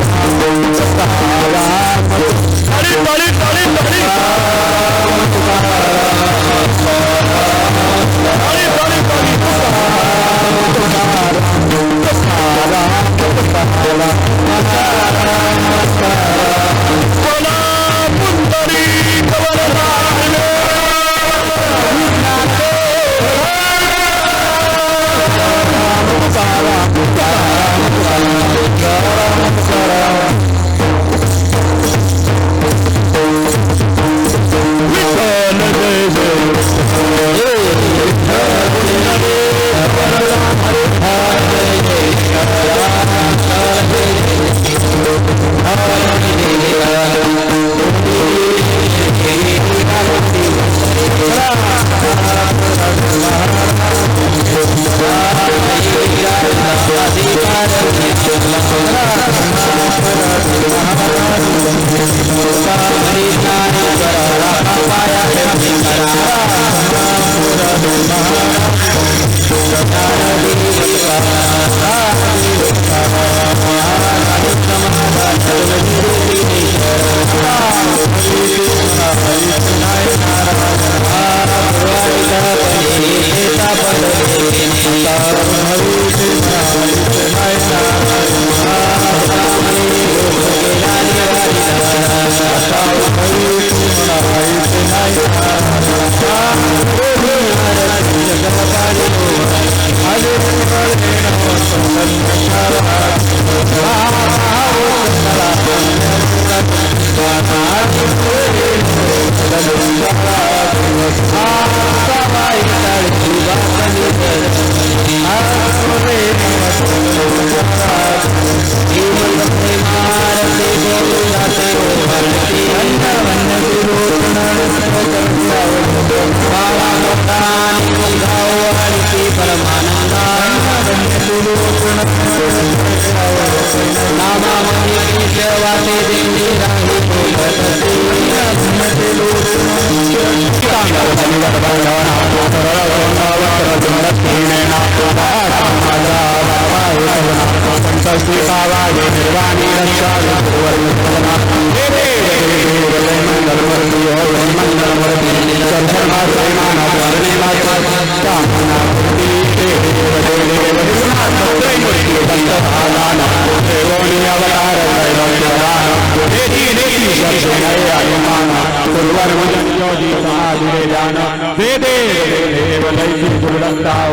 Terima kasih.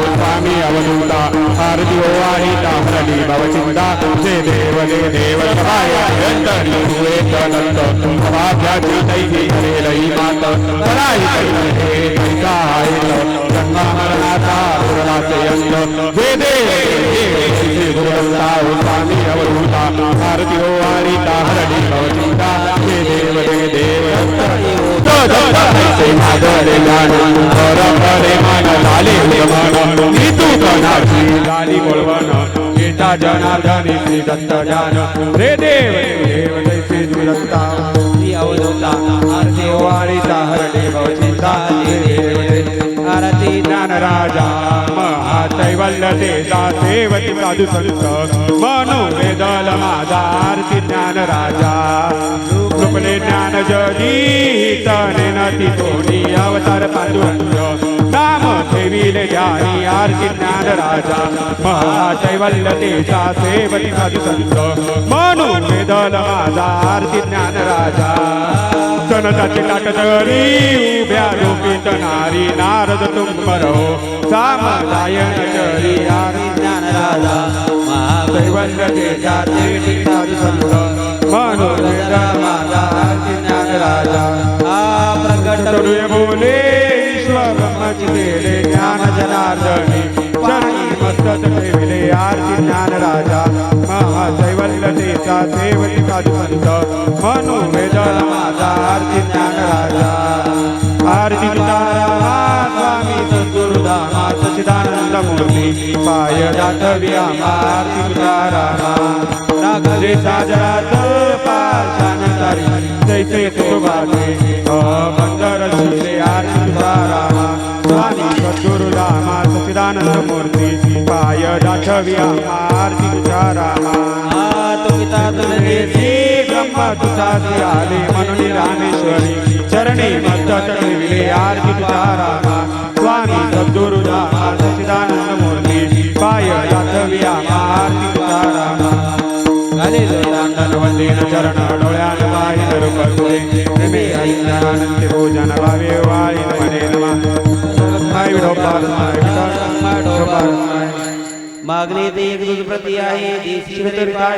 स्वामी अवधूता आरती ओवाळीता हरली भवचिंता जय देव सहाय यंतरी वेदनंत भाग्याची दैवी हरेलई मात कराई हे सहाय जन्ममरणाचा पुरणाचे यंत जय देव गुरुदत्ता स्वामी अवधूता आरती ओवाळीता हरली भवचिंता जय देव मागरे ज्ञान परपरे मन झाले उगमन तू कणाची झाली बोलवण गीता जनार्दनी श्री दत्त जान रे देव देव जय श्री दत्ता श्री अवधूता आरती ओवाळीता हरणे भवचिंता आरती ज्ञान राजा महाचैवल्य तेजा सेवती साधू संत मनो वेदल माझा आरती ज्ञान राजा कृपले ज्ञान जनी तने नती तोनी अवतार पांडुरंग नाम ठेविले ज्ञानी आरती ज्ञान राजा महाचैवल्य तेजा सेवती साधू संत मनो वेदल माझा आरती ज्ञान राजा जनताची टाकदरी उभ्या लोकित नारी नारद तुंबरो सामदायन जरी आरती ज्ञान राजा महाचैवल्य तेजा सेवती साधू संत मनो वेदल माझा आरती ज्ञान राजा प्रकट बोले ईश्वर ब्रह्मचितेले ज्ञान जनार्दनी चरणी मस्तक ठेविले आरती ज्ञान राजा महाचैवल्य तेजा सेवती साधू संत मनो वेदल माझा आरती ज्ञान राजा आरती तुकारामा स्वामी सद्गुरुदामा सच्चिदानंद मूर्ती पाय दातवी आरती तुकारामा राघवे साजरात पाषाण तारी जैसे तुबाचे बंदर शिले आरती तुकारामा स्वामी सद्गुरुदामा सच्चिदानंद मूर्ती पाय दातवी आरती तुकारामा पिता तुझे ब्रह्म तुझासी आले म्हणून रामेश्वरी चरणी मस्तक ठेविले आरती तुकारामा स्वामी सद्गुरुदामा सच्चिदानंद मूर्ती पाय दातवी आरती तुकारामा घाले दांडन वंदेन चरण डोळ्यान वाहिन रूप तुझे प्रेमे आनंद भोजन भावे वाहिन मने नमः माय विडोपाल माय विडोपाल मागणे ते एक दूध प्रति आहे देशी काय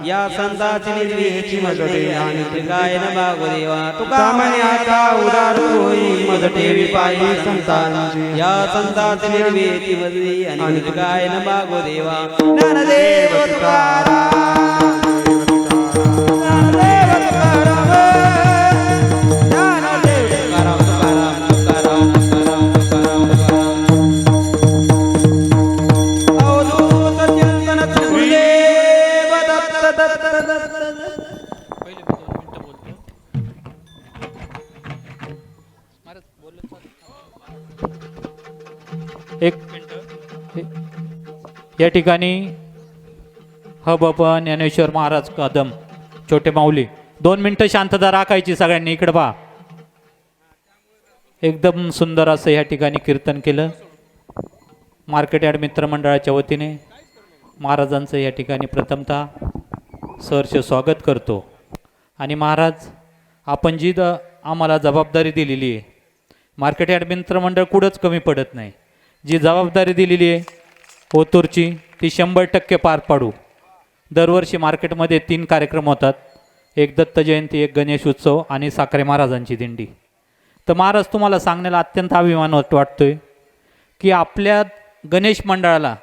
या संताची निर्वेची मजते आणि त्रिकायन भागदेवा तुका सामान्य आता उदार होई मज ठेवी पायी संतांची या संताची निर्वेची मजली आणि त्रिकायन भागदेवा ज्ञानदेव तुकाराम ज्ञानदेव तुकाराम ज्ञानदेव तुकाराम तुकाराम तुकाराम तुकाराम तुकाराम या ठिकाणी हबपन ज्ञानेश्वर महाराज कदम छोटे माऊली 2 मिनिटं शांतता राखायची सगळ्यांनी इकडे पहा एकदम सुंदर असं या ठिकाणी कीर्तन केलं मार्केट यार्ड मित्रमंडळाच्या वतीने महाराजांचं या ठिकाणी प्रथमतः सहर्ष स्वागत करतो आणि महाराज आपण जी आम्हाला जबाबदारी दिलेली आहे मार्केट यार्ड मित्रमंडळ कुठंच कमी पडत नाही जी जबाबदारी दिलेली आहे ओतूरची ती 100% पार पाडू दरवर्षी मार्केटमध्ये 3 कार्यक्रम होतात एक दत्त जयंती एक गणेश उत्सव आणि साखरे महाराजांची दिंडी तर महाराज तुम्हाला सांगण्याला अत्यंत अभिमान वाटतोय की आपल्या गणेश मंडळाला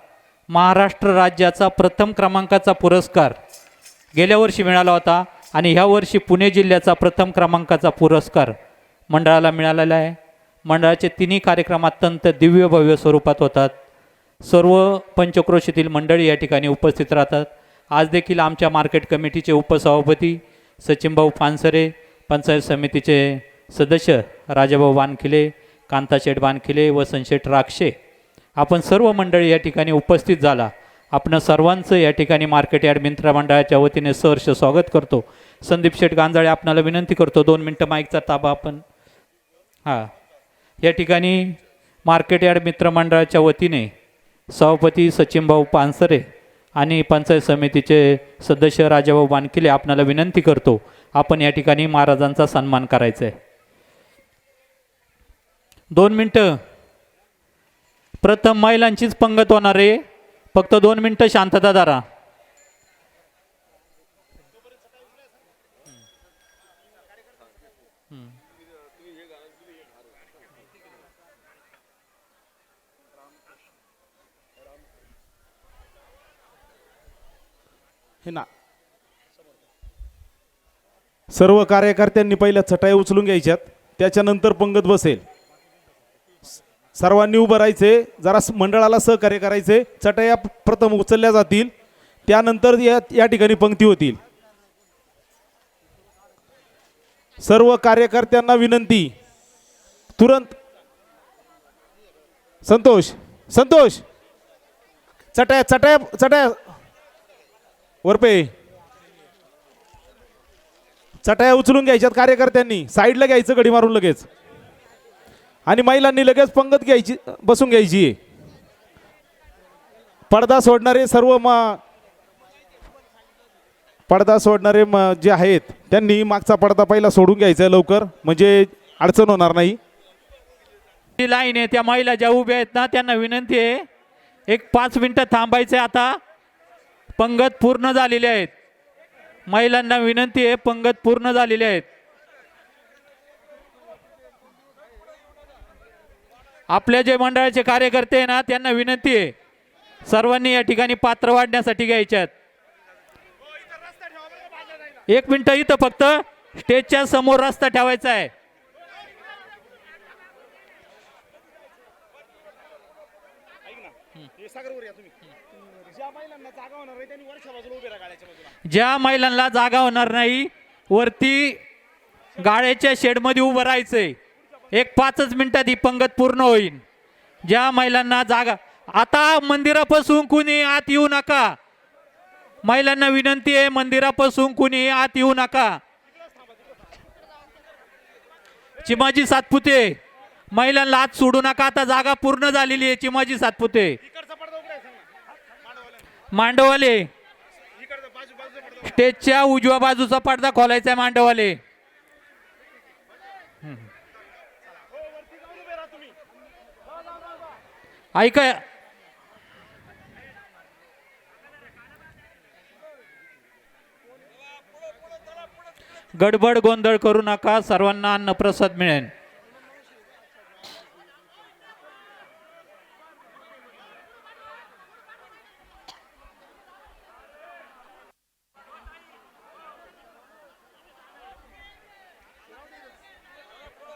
महाराष्ट्र राज्याचा प्रथम क्रमांकाचा पुरस्कार गेल्या वर्षी मिळाला होता आणि ह्या वर्षी पुणे जिल्ह्याचा प्रथम क्रमांकाचा पुरस्कार मंडळाला मिळालेला आहे मंडळाचे 3 कार्यक्रम अत्यंत दिव्य भव्य स्वरूपात होतात सर्व पंचक्रोशीतील मंडळी या ठिकाणी उपस्थित राहतात आज देखील आमच्या मार्केट कमिटीचे उपसभापती सचिनभाऊ पानसरे पंचायत समितीचे सदस्य राजाभाऊ बानखिले कांताशेठ बानखिले वसंतशेठ राक्षे आपण सर्व मंडळी या ठिकाणी उपस्थित झाला आपण सर्वांचं या ठिकाणी मार्केट यार्ड मित्रमंडळाच्या वतीने सहर्ष स्वागत करतो संदीप शेठ गांजाळे आपणाला विनंती करतो 2 मिनिटं माईकचा ताबा आपण या ठिकाणी मार्केट यार्ड मित्रमंडळाच्या वतीने सभापती सचिनभाऊ पानसरे आणि पंचायत समितीचे सदस्य राजाभाऊ बानकिले आपणाला विनंती करतो, आपण या ठिकाणी महाराजांचा सन्मान करायचा आहे. 2 मिनटं. प्रथम महिलांचीच पंगत होणार आहे, फक्त 2 मिनटं शांतता धरा. हे ना, सर्व कार्यकर्त्यांनी पहिल्या चटाई उचलून घ्यायच्यात, त्याच्यानंतर पंगत बसेल. सर्वांनी उभं राहायचे, जरा मंडळाला सहकार्य करायचे. चटया प्रथम उचलल्या जातील, त्यानंतर या ठिकाणी पंक्ती होतील. सर्व कार्यकर्त्यांना विनंती, तुरंत. संतोष संतोष चटया चटया चटया वरपे चटया उचलून घ्यायच्यात कार्यकर्त्यांनी, साईडला घ्यायचं गडी मारून लगेच, आणि महिलांनी लगेच पंगत घ्यायची, बसून घ्यायची. पडदा सोडणारे सर्व पडदा सोडणारे जे आहेत त्यांनी मागचा पडदा पहिला सोडून घ्यायचा लवकर, म्हणजे अडचण होणार नाही. ती लाईन आहे, त्या महिला ज्या उभ्या आहेत ना त्यांना विनंती आहे, एक 5 मिनिटं थांबायचे. आता पंगत पूर्ण झालेली आहेत. महिलांना विनंती आहे, पंगत पूर्ण झालेली आहेत. आपल्या जे मंडळाचे कार्यकर्ते आहे ना त्यांना विनंती आहे, सर्वांनी या ठिकाणी पात्र वाढण्यासाठी घ्यायच्यात. 1 मिनिट इथं फक्त स्टेजच्या समोर रस्ता ठेवायचा आहे. ज्या महिलांना जागा होणार नाही वरती गाड्याच्या शेडमध्ये उभं राहायचंय. एक 5 मिनिटात ही पंगत पूर्ण होईल. ज्या महिलांना जागा, आता मंदिरापासून कुणी आत येऊ नका. महिलांना विनंती आहे, मंदिरापासून कुणी आत येऊ नका. चिमाजी सातपुते, महिलांना आत सोडू नका. आता जागा पूर्ण झालेली आहे. चिमाजी सातपुते, मांडवाले, स्टेजच्या उजव्या बाजूचा पडदा खोलायचा आहे. मांडवाले, ऐका, गडबड गोंधळ करू नका, सर्वांना अन्नप्रसाद मिळेल.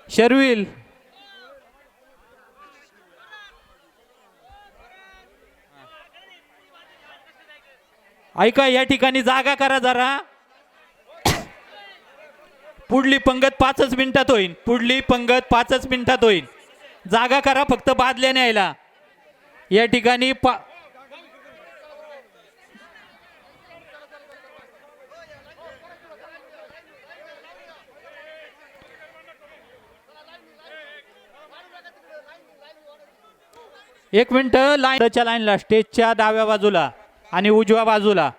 शर्विल, ऐका, या ठिकाणी जागा करा जरा. पुढली पंगत 5 मिनिटात होईल. पुढली पंगत 5 मिनिटात होईल. जागा करा, फक्त बादल्या न्यायला. या ठिकाणी एक मिनिट. लाईनच्या लाईनला, स्टेजच्या डाव्या बाजूला आणि उजव्या बाजूला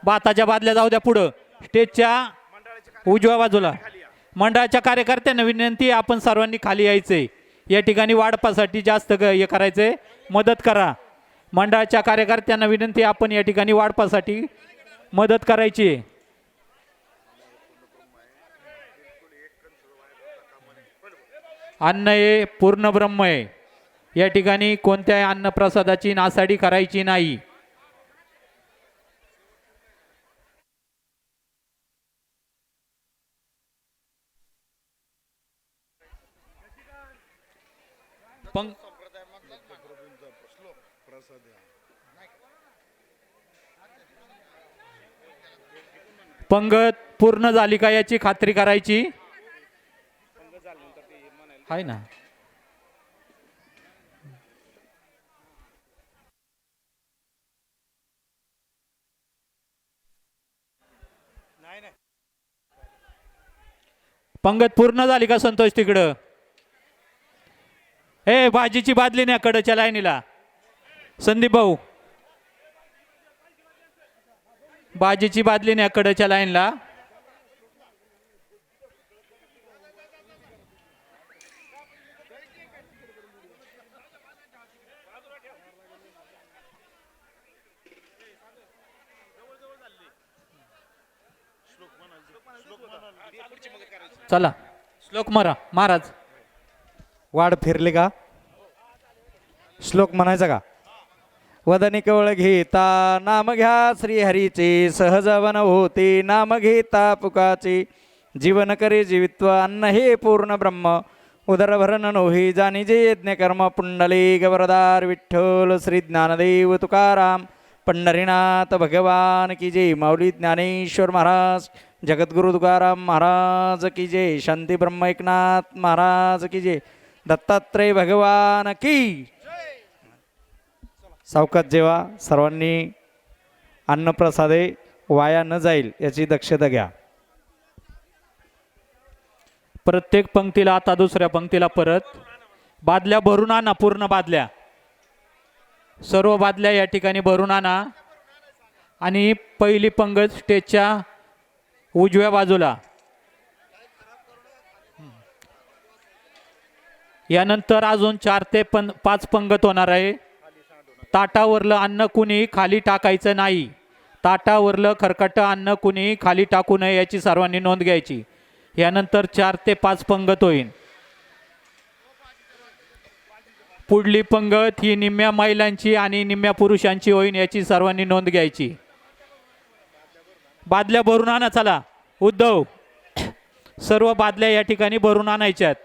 भाताच्या बादल्या जाऊ द्या. पुढं स्टेजच्या उजव्या बाजूला मंडळाच्या कार्यकर्त्यांना विनंती, आपण सर्वांनी खाली यायचंय. या ठिकाणी वाढपासाठी जास्त हे करायचंय, मदत करा. मंडळाच्या कार्यकर्त्यांना विनंती, आपण या ठिकाणी वाढपासाठी मदत करायची. अन्न हे पूर्ण ब्रह्म आहे. या ठिकाणी कोणत्याही अन्नप्रसादाची नासाडी करायची नाही. पंगत पूर्ण झाली का याची खात्री करायची आहे ना. पंगत पूर्ण झाली का संतोष? तिकडं भाजीची बादली नाही कडच्या लाईनीला. संदीप भाऊ, बाजीची बादली न्या कडच्या लाईनला. चला श्लोक मारा महाराज. वाढ फिरले का? श्लोक म्हणायचा का? वदनी कवळ घेता नाम घ्या श्रीहरीचे, सहज वन होते नाम घेता पुकाचे. जीवन करे जीवित्व अन्न हे पूर्ण ब्रह्म, उदरभरण नोहे जाणीजे यज्ञ कर्म. पुंडले गवरदार विठ्ठल श्री ज्ञानदेव तुकाराम, पंढरीनाथ भगवान की जय. माऊली ज्ञानेश्वर महाराज, जगद्गुरु तुकाराम महाराज की जय. शांती ब्रह्म एकनाथ महाराज की जय. दत्तात्रय भगवान की. सावकाश जेवा. सर्वांनी अन्नप्रसादे वाया न जाईल याची दक्षता घ्या. प्रत्येक पंक्तीला आता दुसऱ्या पंक्तीला परत बादल्या भरून आणा. पूर्ण बादल्या, सर्व बादल्या या ठिकाणी भरून आणा. आणि पहिली पंगत स्टेजच्या उजव्या बाजूला. यानंतर अजून 4 ते 5 पंगत होणार आहे. ताटावरलं अन्न कुणी खाली टाकायचं नाही. ताटावरलं खरकटं अन्न कुणी खाली टाकू नये याची सर्वांनी नोंद घ्यायची. यानंतर 4 ते 5 पंगत होईल. पुढली पंगत ही निम्म्या महिलांची आणि निम्म्या पुरुषांची होईल याची सर्वांनी नोंद घ्यायची. बादल्या भरून आणा. चला उद्धव, सर्व बादल्या या ठिकाणी भरून आणायच्यात.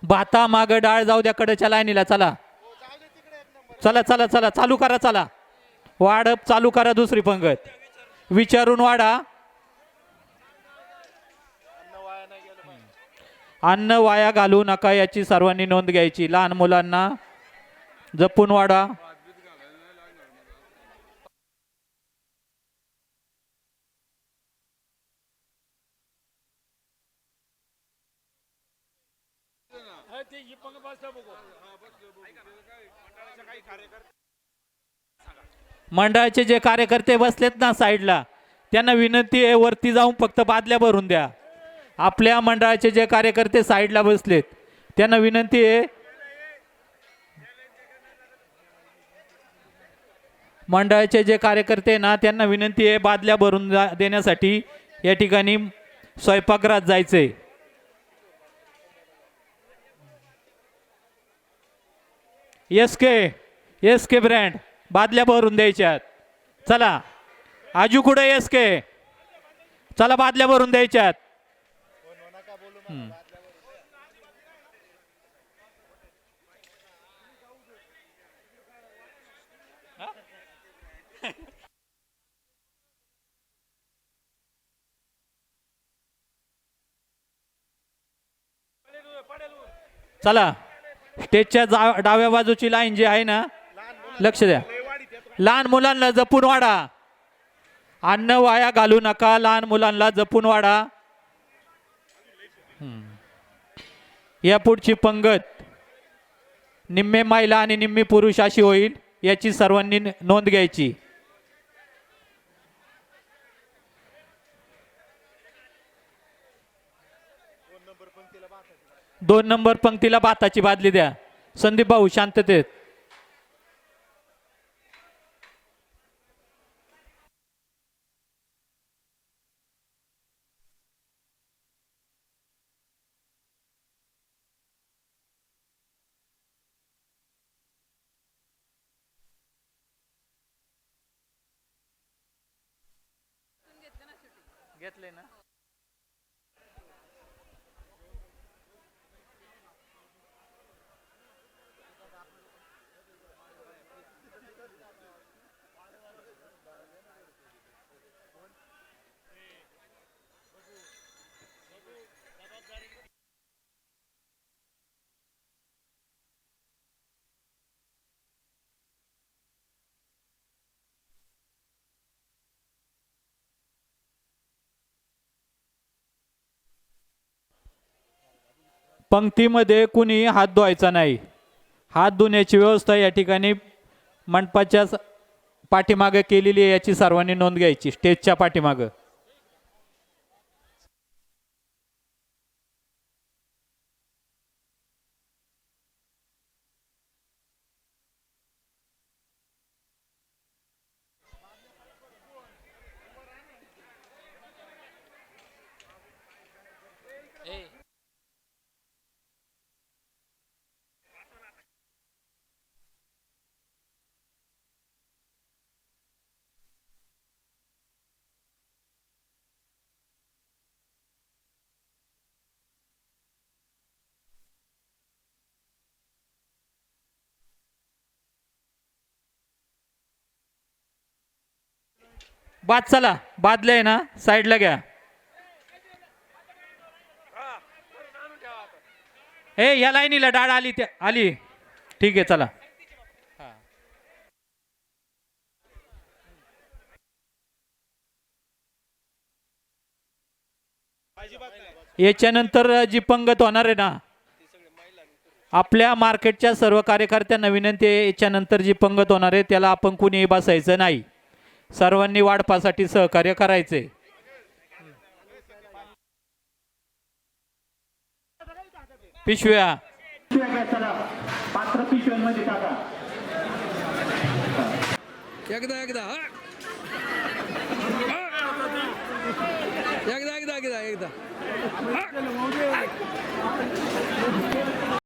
भाता माग डाळ जाऊ द्या कडच्या लाईनीला. चला चला चला चला चालू करा. चला वाढप चालू करा. दुसरी पंगत विचारून वाढा. अन्न वाया घालू नका याची सर्वांनी नोंद घ्यायची. लहान मुलांना जपून वाढा. मंडळाचे जे कार्यकर्ते बसलेत ना साईडला, त्यांना विनंती आहे वरती जाऊन फक्त बादल्या भरून द्या. आपल्या मंडळाचे जे कार्यकर्ते साईडला बसलेत त्यांना विनंती आहे मंडळाचे जे कार्यकर्ते ना त्यांना विनंती आहे बादल्या भरून देण्यासाठी या ठिकाणी स्वयंपाकगृहात जायचंय. एस के ब्रँड बादल्या भरून द्यायच्यात. चला आजू कुठे एस के, चला बादल्या भरून द्यायच्यात. चला स्टेजच्या डाव्या बाजूची लाईन जी आहे ना, लक्ष द्या. लहान मुलांना जपून वाढा. अन्न वाया घालू नका. लहान मुलांना जपून वाढा. या पुढची पंगत निम्मे महिला आणि निम्मे पुरुष अशी होईल याची सर्वांनी नोंद घ्यायची. दोन नंबर पंक्तीला भाताची बादली द्या. संदीप भाऊ शांततेत. घेतले ना. पंक्तीमध्ये कुणी हात धुवायचा नाही. हात धुण्याची व्यवस्था या ठिकाणी मंडपाच्या पाठीमागं केलेली आहे, याची सर्वांनी नोंद घ्यायची. स्टेजच्या पाठीमागं बाद. चला बादले आहे ना, साईडला घ्या. या लाईनीला डाळ आली, त्या आली. ठीक आहे, चला. याच्यानंतर जी पंगत होणार आहे ना, आपल्या मार्केटच्या सर्व कार्यकर्त्यांना विनंती आहे, याच्यानंतर जी पंगत होणार आहे त्याला आपण कुणीही बसायचं नाही. सर्वांनी वाढपासाठी सहकार्य करायचे. पिशव्या एकदा एकदा एकदा एकदा एकदा एकदा